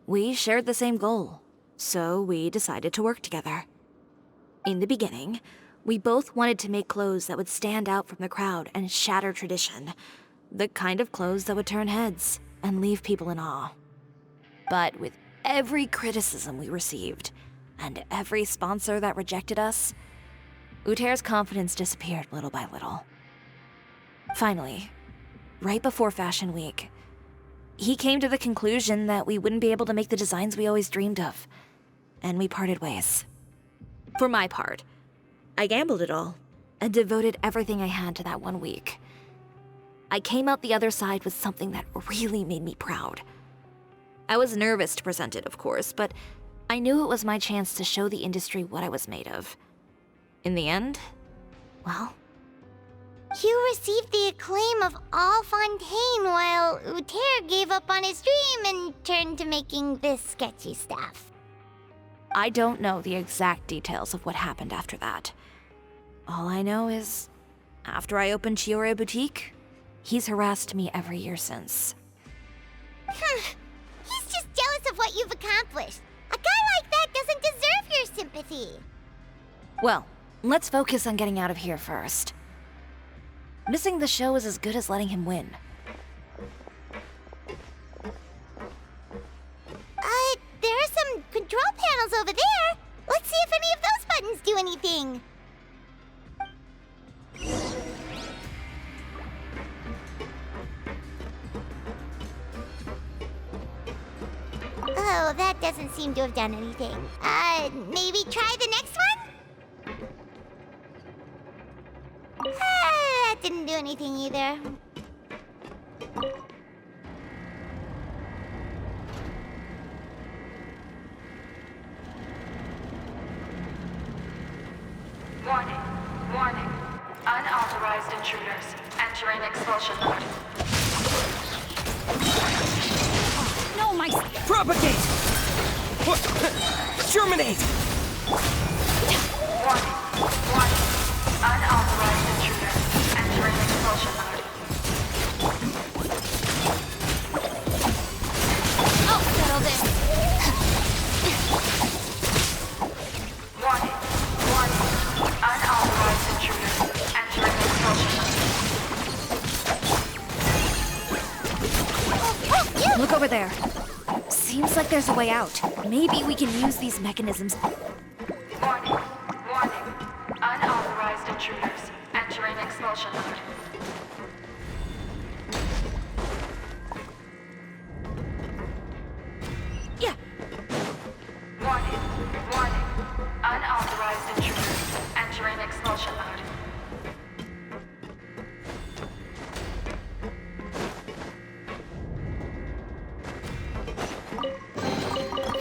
Speaker 3: We shared the same goal, so we decided to work together. In the beginning, we both wanted to make clothes that would stand out from the crowd and shatter tradition. The kind of clothes that would turn heads and leave people in awe. But with every criticism we received, and every sponsor that rejected us, Uter's confidence disappeared little by little. Finally, right before Fashion Week, he came to the conclusion that we wouldn't be able to make the designs we always dreamed of, and we parted ways. For my part, I gambled it all and devoted everything I had to that 1 week. I came out the other side with something that really made me proud. I was nervous to present it, of course, but I knew it was my chance to show the industry what I was made of. In the end, well...
Speaker 1: You received the acclaim of all Fontaine while Uter gave up on his dream and turned to making this sketchy stuff.
Speaker 3: I don't know the exact details of what happened after that. All I know is, after I opened Chioriya Boutique, he's harassed me every year since.
Speaker 1: He's just jealous of what you've accomplished. A guy like that doesn't deserve your sympathy.
Speaker 3: Well, let's focus on getting out of here first. Missing the show is as good as letting him win.
Speaker 1: panels over there. Let's see if any of those buttons do anything. Oh, that doesn't seem to have done anything. Maybe try the next one? That didn't do anything either.
Speaker 15: Warning. Warning. Unauthorized intruders entering expulsion mode.
Speaker 2: No, my...
Speaker 8: Propagate! Germinate!
Speaker 15: Warning. Warning. Unauthorized intruders entering expulsion mode.
Speaker 1: I'll settle this.
Speaker 15: Warning. Warning. Unauthorized intruders entering expulsion mode.
Speaker 3: Look over there. Seems like there's a way out. Maybe we can use these mechanisms.
Speaker 15: Warning. Warning. Unauthorized intruders entering expulsion mode.
Speaker 3: Yeah.
Speaker 15: Warning. Warning. Unauthorized intruders entering expulsion mode.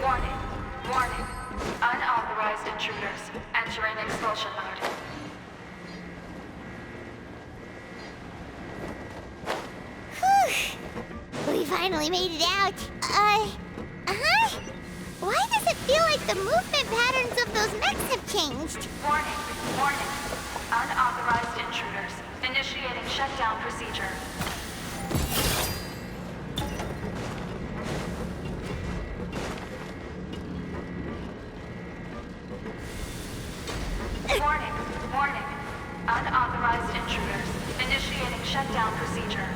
Speaker 15: Warning. Warning. Unauthorized intruders entering expulsion mode.
Speaker 1: Whew. We finally made it out. Why does it feel like the movement patterns of those mechs have changed?
Speaker 15: Warning. Warning. Unauthorized intruders initiating shutdown procedure. Warning. Warning. Unauthorized intruders initiating shutdown procedure.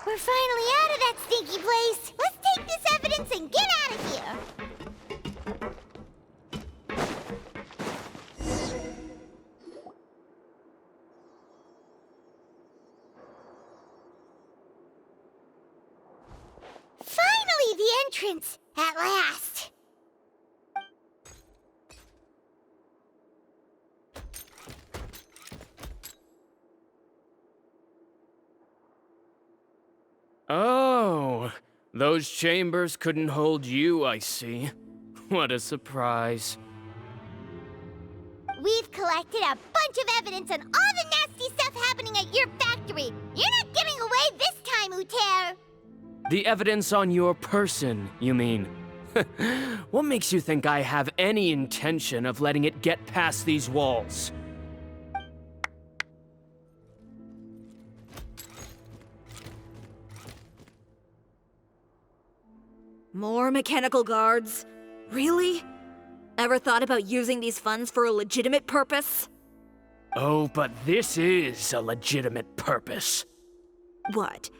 Speaker 1: We're finally out of that stinky place. Let's take this evidence and get out of here. Finally, the entrance! At last!
Speaker 5: Oh, those chambers couldn't hold you, I see. What a surprise.
Speaker 1: We've collected a bunch of evidence on all the nasty stuff happening at your factory. You're not getting away this time, Uter.
Speaker 5: The evidence on your person, you mean? What makes you think I have any intention of letting it get past these walls?
Speaker 3: More mechanical guards? Really? Ever thought about using these funds for a legitimate purpose?
Speaker 5: Oh, but this is a legitimate purpose.
Speaker 3: What?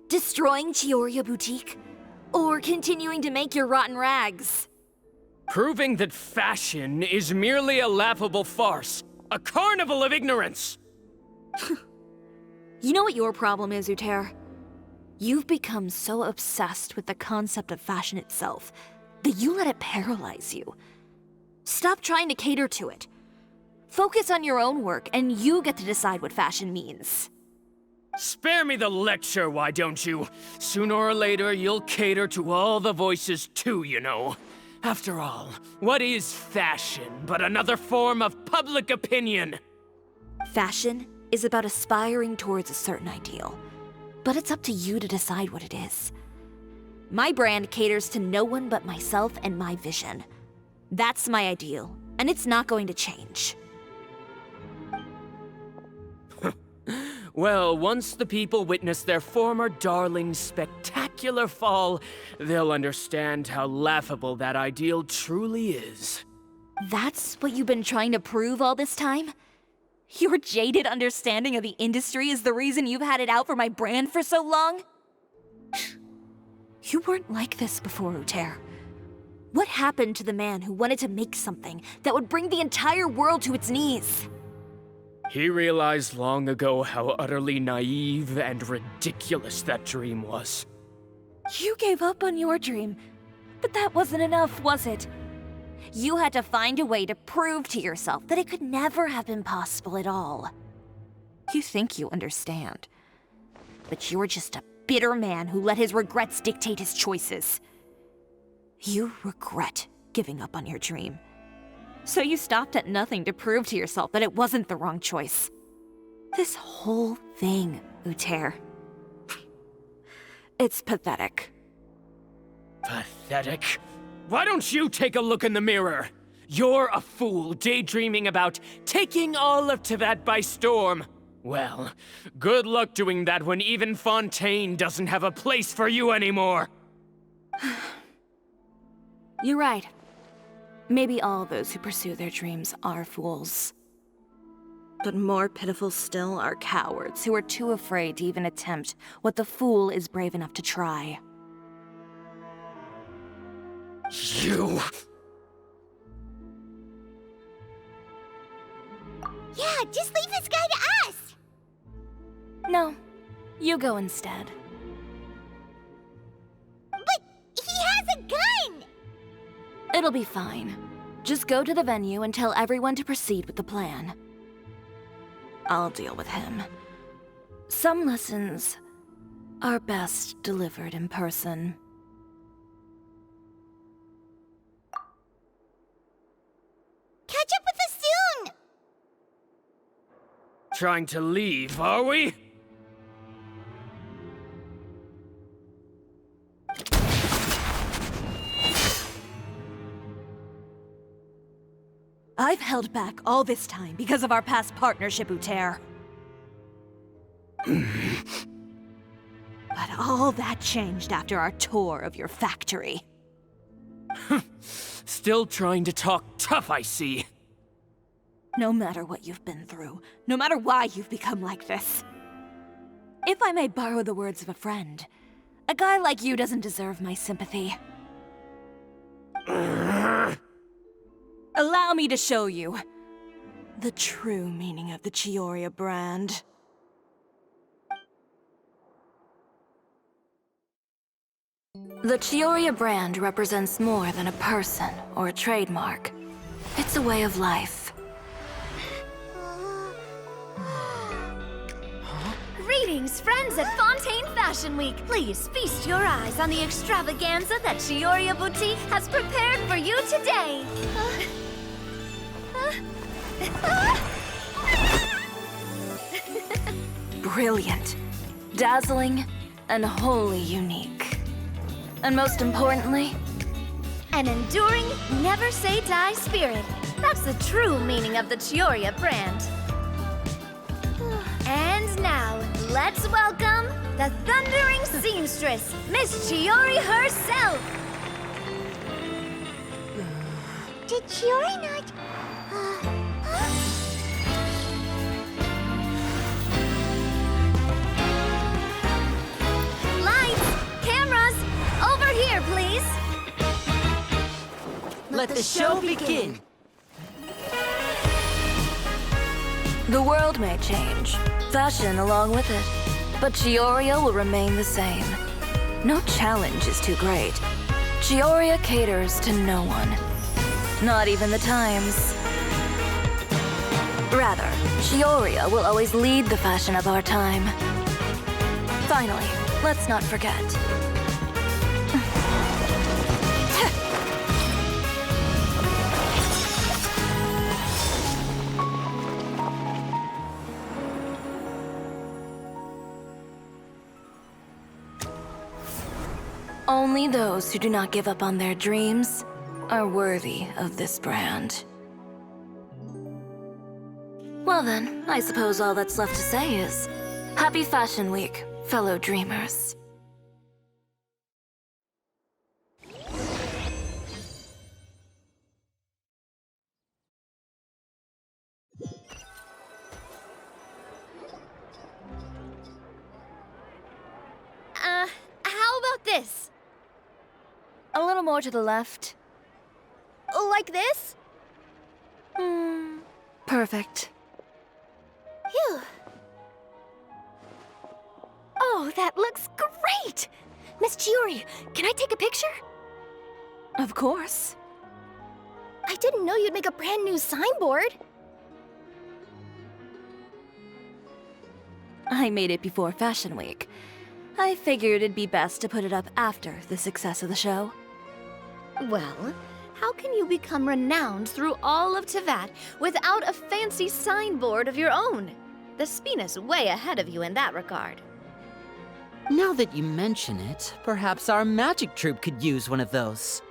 Speaker 3: Destroying Chioriya Boutique? Or continuing to make your rotten rags?
Speaker 5: Proving that fashion is merely a laughable farce. A carnival of ignorance!
Speaker 3: You know what your problem is, Uter? You've become so obsessed with the concept of fashion itself that you let it paralyze you. Stop trying to cater to it. Focus on your own work, and you get to decide what fashion means.
Speaker 5: Spare me the lecture, why don't you? Sooner or later, you'll cater to all the voices too, you know. After all, what is fashion but another form of public opinion?
Speaker 3: Fashion is about aspiring towards a certain ideal. But it's up to you to decide what it is. My brand caters to no one but myself and my vision. That's my ideal, and it's not going to change.
Speaker 5: Well, once the people witness their former darling's spectacular fall, they'll understand how laughable that ideal truly is.
Speaker 3: That's what you've been trying to prove all this time? Your jaded understanding of the industry is the reason you've had it out for my brand for so long? You weren't like this before, Uter. What happened to the man who wanted to make something that would bring the entire world to its knees?
Speaker 5: He realized long ago how utterly naive and ridiculous that dream was.
Speaker 3: You gave up on your dream, but that wasn't enough, was it? You had to find a way to prove to yourself that it could never have been possible at all. You think you understand, but you're just a bitter man who let his regrets dictate his choices. You regret giving up on your dream. So you stopped at nothing to prove to yourself that it wasn't the wrong choice. This whole thing, Uter. It's pathetic.
Speaker 5: Pathetic? Why don't you take a look in the mirror? You're a fool daydreaming about taking all of Tibet by storm. Well, good luck doing that when even Fontaine doesn't have a place for you anymore.
Speaker 3: You're right. Maybe all those who pursue their dreams are fools. But more pitiful still are cowards who are too afraid to even attempt what the fool is brave enough to try.
Speaker 5: You...
Speaker 1: Yeah, just leave this guy to us!
Speaker 3: No, you go instead.
Speaker 1: But he has a gun!
Speaker 3: It'll be fine. Just go to the venue and tell everyone to proceed with the plan. I'll deal with him. Some lessons are best delivered in person.
Speaker 1: Catch up with us soon!
Speaker 5: Trying to leave, are we?
Speaker 3: I've held back all this time because of our past partnership, Uter. But all that changed after our tour of your factory.
Speaker 5: Still trying to talk tough, I see.
Speaker 3: No matter what you've been through, no matter why you've become like this. If I may borrow the words of a friend, a guy like you doesn't deserve my sympathy. Allow me to show you the true meaning of the Chioriya brand. The Chioriya brand represents more than a person or a trademark. It's a way of life.
Speaker 12: Greetings, friends at Fontaine Fashion Week. Please feast your eyes on the extravaganza that Chioriya Boutique has prepared for you today.
Speaker 3: Brilliant, dazzling, and wholly unique. And most importantly,
Speaker 12: an enduring, never-say-die spirit. That's the true meaning of the Chioriya brand. And now, let's welcome the Thundering Seamstress, Miss Chiori herself!
Speaker 1: Did Chiori not...
Speaker 12: Lights! Cameras! Over here, please!
Speaker 13: Let the show begin!
Speaker 3: The world may change, fashion along with it, but Chioriya will remain the same. No challenge is too great. Chioriya caters to no one, not even the times. Rather, Chioriya will always lead the fashion of our time. Finally, let's not forget. Only those who do not give up on their dreams are worthy of this brand. Well then, I suppose all that's left to say is, Happy Fashion Week, fellow dreamers.
Speaker 12: How about this?
Speaker 3: A little more to the left.
Speaker 12: Like this?
Speaker 3: Perfect.
Speaker 12: Phew. Oh, that looks great! Miss Chiori, can I take a picture?
Speaker 3: Of course.
Speaker 12: I didn't know you'd make a brand new signboard.
Speaker 3: I made it before Fashion Week. I figured it'd be best to put it up after the success of the show.
Speaker 12: Well, how can you become renowned through all of Teyvat without a fancy signboard of your own? The Spina's way ahead of you in that regard.
Speaker 13: Now that you mention it, perhaps our magic troupe could use one of those.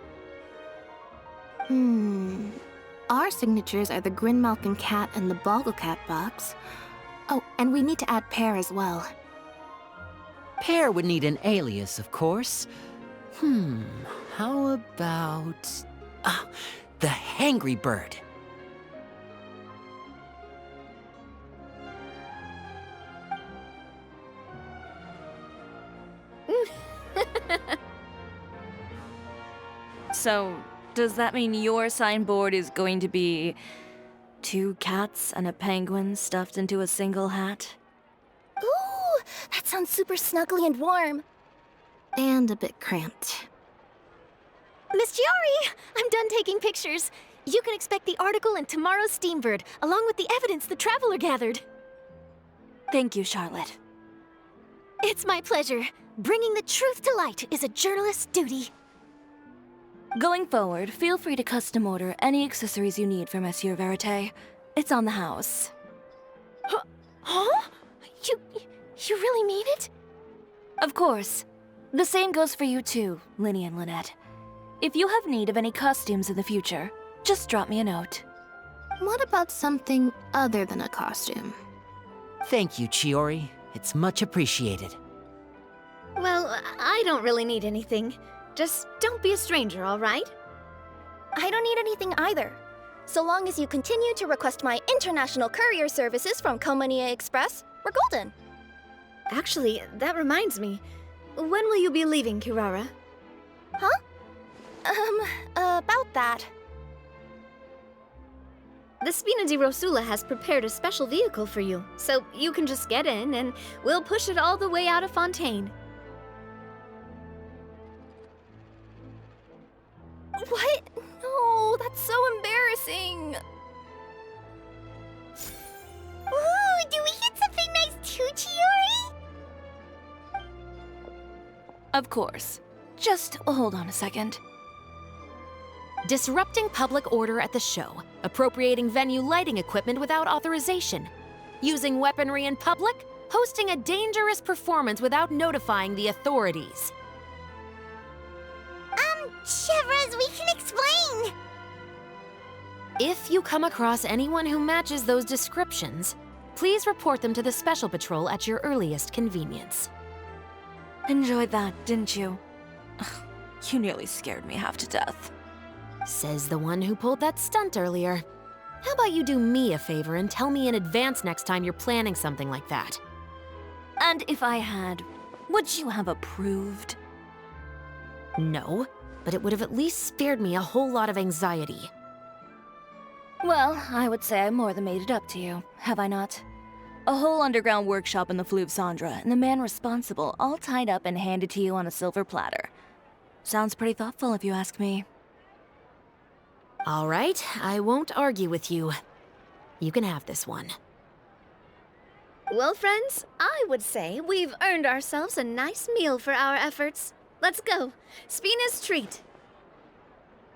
Speaker 2: Our signatures are the Grinmalkin cat and the Bogglecat box. Oh, and we need to add Pear as well.
Speaker 13: Pear would need an alias, of course. How about... the Hangry Bird.
Speaker 3: So, does that mean your signboard is going to be 2 cats and a penguin stuffed into a single hat?
Speaker 12: Ooh, that sounds super snuggly and warm.
Speaker 2: And a bit cramped.
Speaker 12: Miss Chiori, I'm done taking pictures. You can expect the article in tomorrow's Steambird, along with the evidence the Traveler gathered.
Speaker 3: Thank you, Charlotte.
Speaker 12: It's my pleasure. Bringing the truth to light is a journalist's duty.
Speaker 3: Going forward, feel free to custom order any accessories you need for Monsieur Verite. It's on the house.
Speaker 12: Huh? You really mean it?
Speaker 3: Of course. The same goes for you too, Linny and Lynette. If you have need of any costumes in the future, just drop me a note.
Speaker 2: What about something other than a costume?
Speaker 13: Thank you, Chiori. It's much appreciated.
Speaker 12: Well, I don't really need anything. Just don't be a stranger, all right? I don't need anything either. So long as you continue to request my international courier services from Komania Express, we're golden. Actually, that reminds me. When will you be leaving, Kirara? Huh? About that. The Spina di Rosula has prepared a special vehicle for you, so you can just get in and we'll push it all the way out of Fontaine. What? No, that's so embarrassing.
Speaker 1: Ooh, do we get something nice too, Chiori?
Speaker 3: Of course. Just hold on a second.
Speaker 4: Disrupting public order at the show, appropriating venue lighting equipment without authorization, using weaponry in public, hosting a dangerous performance without notifying the authorities.
Speaker 1: Chevras, we can explain!
Speaker 4: If you come across anyone who matches those descriptions, please report them to the Special Patrol at your earliest convenience.
Speaker 3: Enjoyed that, didn't you? You nearly scared me half to death.
Speaker 4: Says the one who pulled that stunt earlier. How about you do me a favor and tell me in advance next time you're planning something like that?
Speaker 3: And if I had, would you have approved?
Speaker 4: No, but it would have at least spared me a whole lot of anxiety.
Speaker 3: Well, I would say I more than made it up to you, have I not? A whole underground workshop in the Fleuve Cendra, and the man responsible all tied up and handed to you on a silver platter. Sounds pretty thoughtful if you ask me.
Speaker 4: All right, I won't argue with you. You can have this one.
Speaker 12: Well, friends, I would say we've earned ourselves a nice meal for our efforts. Let's go. Spina's treat.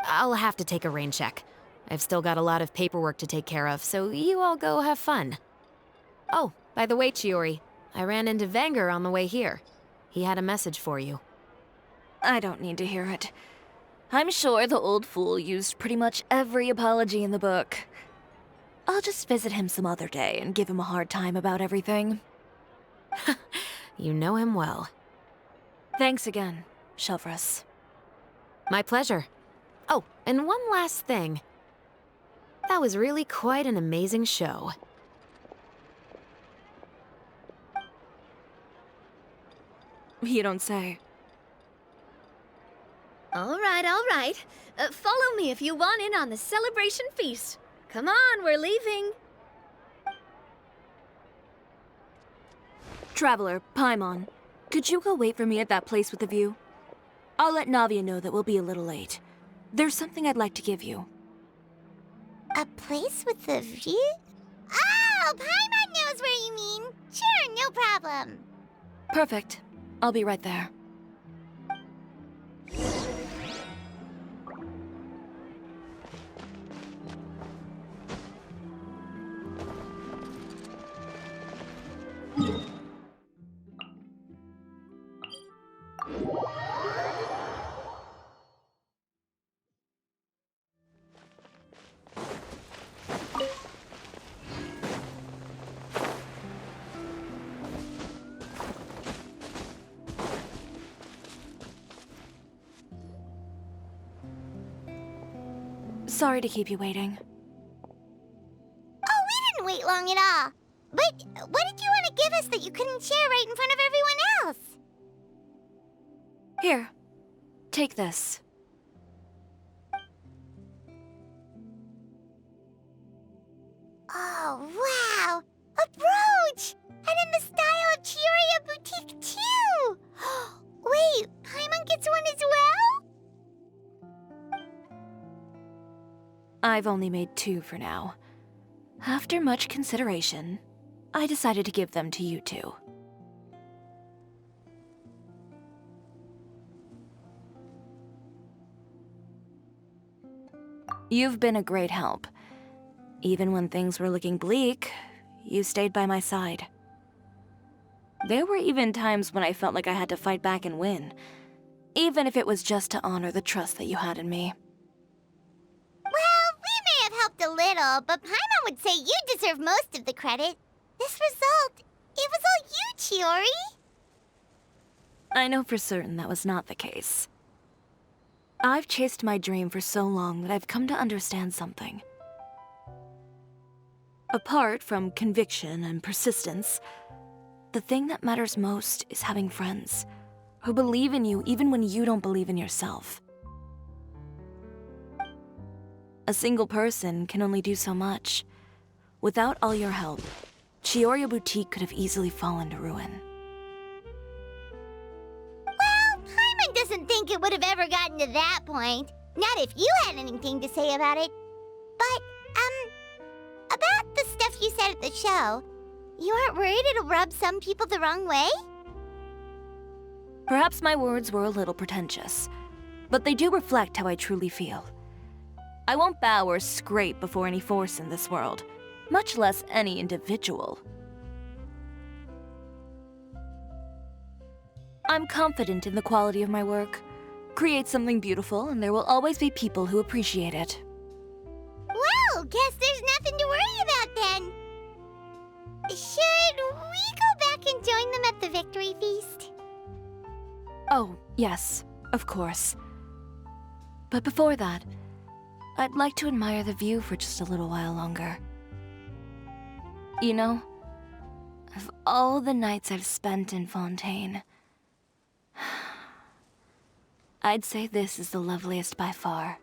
Speaker 4: I'll have to take a rain check. I've still got a lot of paperwork to take care of, so you all go have fun. Oh, by the way, Chiori, I ran into Vanger on the way here. He had a message for you.
Speaker 3: I don't need to hear it. I'm sure the old fool used pretty much every apology in the book. I'll just visit him some other day and give him a hard time about everything.
Speaker 4: You know him well.
Speaker 3: Thanks again, Shelvrus.
Speaker 4: My pleasure. Oh, and one last thing. That was really quite an amazing show.
Speaker 3: You don't say.
Speaker 12: All right. Follow me if you want in on the celebration feast. Come on, we're leaving.
Speaker 3: Traveler, Paimon, could you go wait for me at that place with the view? I'll let Navia know that we'll be a little late. There's something I'd like to give you.
Speaker 1: A place with a view? Oh, Paimon knows where you mean. Sure, no problem.
Speaker 3: Perfect. I'll be right there. Sorry to keep you waiting.
Speaker 1: Oh, we didn't wait long at all. But what did you want to give us that you couldn't share right in front of everyone else?
Speaker 3: Here, take this.
Speaker 1: Oh, wow! A brooch! And in the style of Chioriya Boutique, too! Wait, Paimon gets one as well?
Speaker 3: I've only made 2 for now. After much consideration, I decided to give them to you two. You've been a great help. Even when things were looking bleak, you stayed by my side. There were even times when I felt like I had to fight back and win, even if it was just to honor the trust that you had in me.
Speaker 1: Well, we may have helped a little, but Paimon would say you deserve most of the credit. This result, it was all you, Chiori.
Speaker 3: I know for certain that was not the case. I've chased my dream for so long that I've come to understand something. Apart from conviction and persistence, the thing that matters most is having friends who believe in you even when you don't believe in yourself. A single person can only do so much. Without all your help, Chioriya Boutique could have easily fallen to ruin.
Speaker 1: Well, Paimon doesn't think it would have ever gotten to that point. Not if you had anything to say about it. But, about the stuff you said at the show, you aren't worried it'll rub some people the wrong way?
Speaker 3: Perhaps my words were a little pretentious, but they do reflect how I truly feel. I won't bow or scrape before any force in this world, much less any individual. I'm confident in the quality of my work. Create something beautiful, and there will always be people who appreciate it.
Speaker 1: Well, guess there's nothing to worry about then. Should we go back and join them at the victory feast?
Speaker 3: Oh, yes, of course. But before that, I'd like to admire the view for just a little while longer. You know, of all the nights I've spent in Fontaine, I'd say this is the loveliest by far.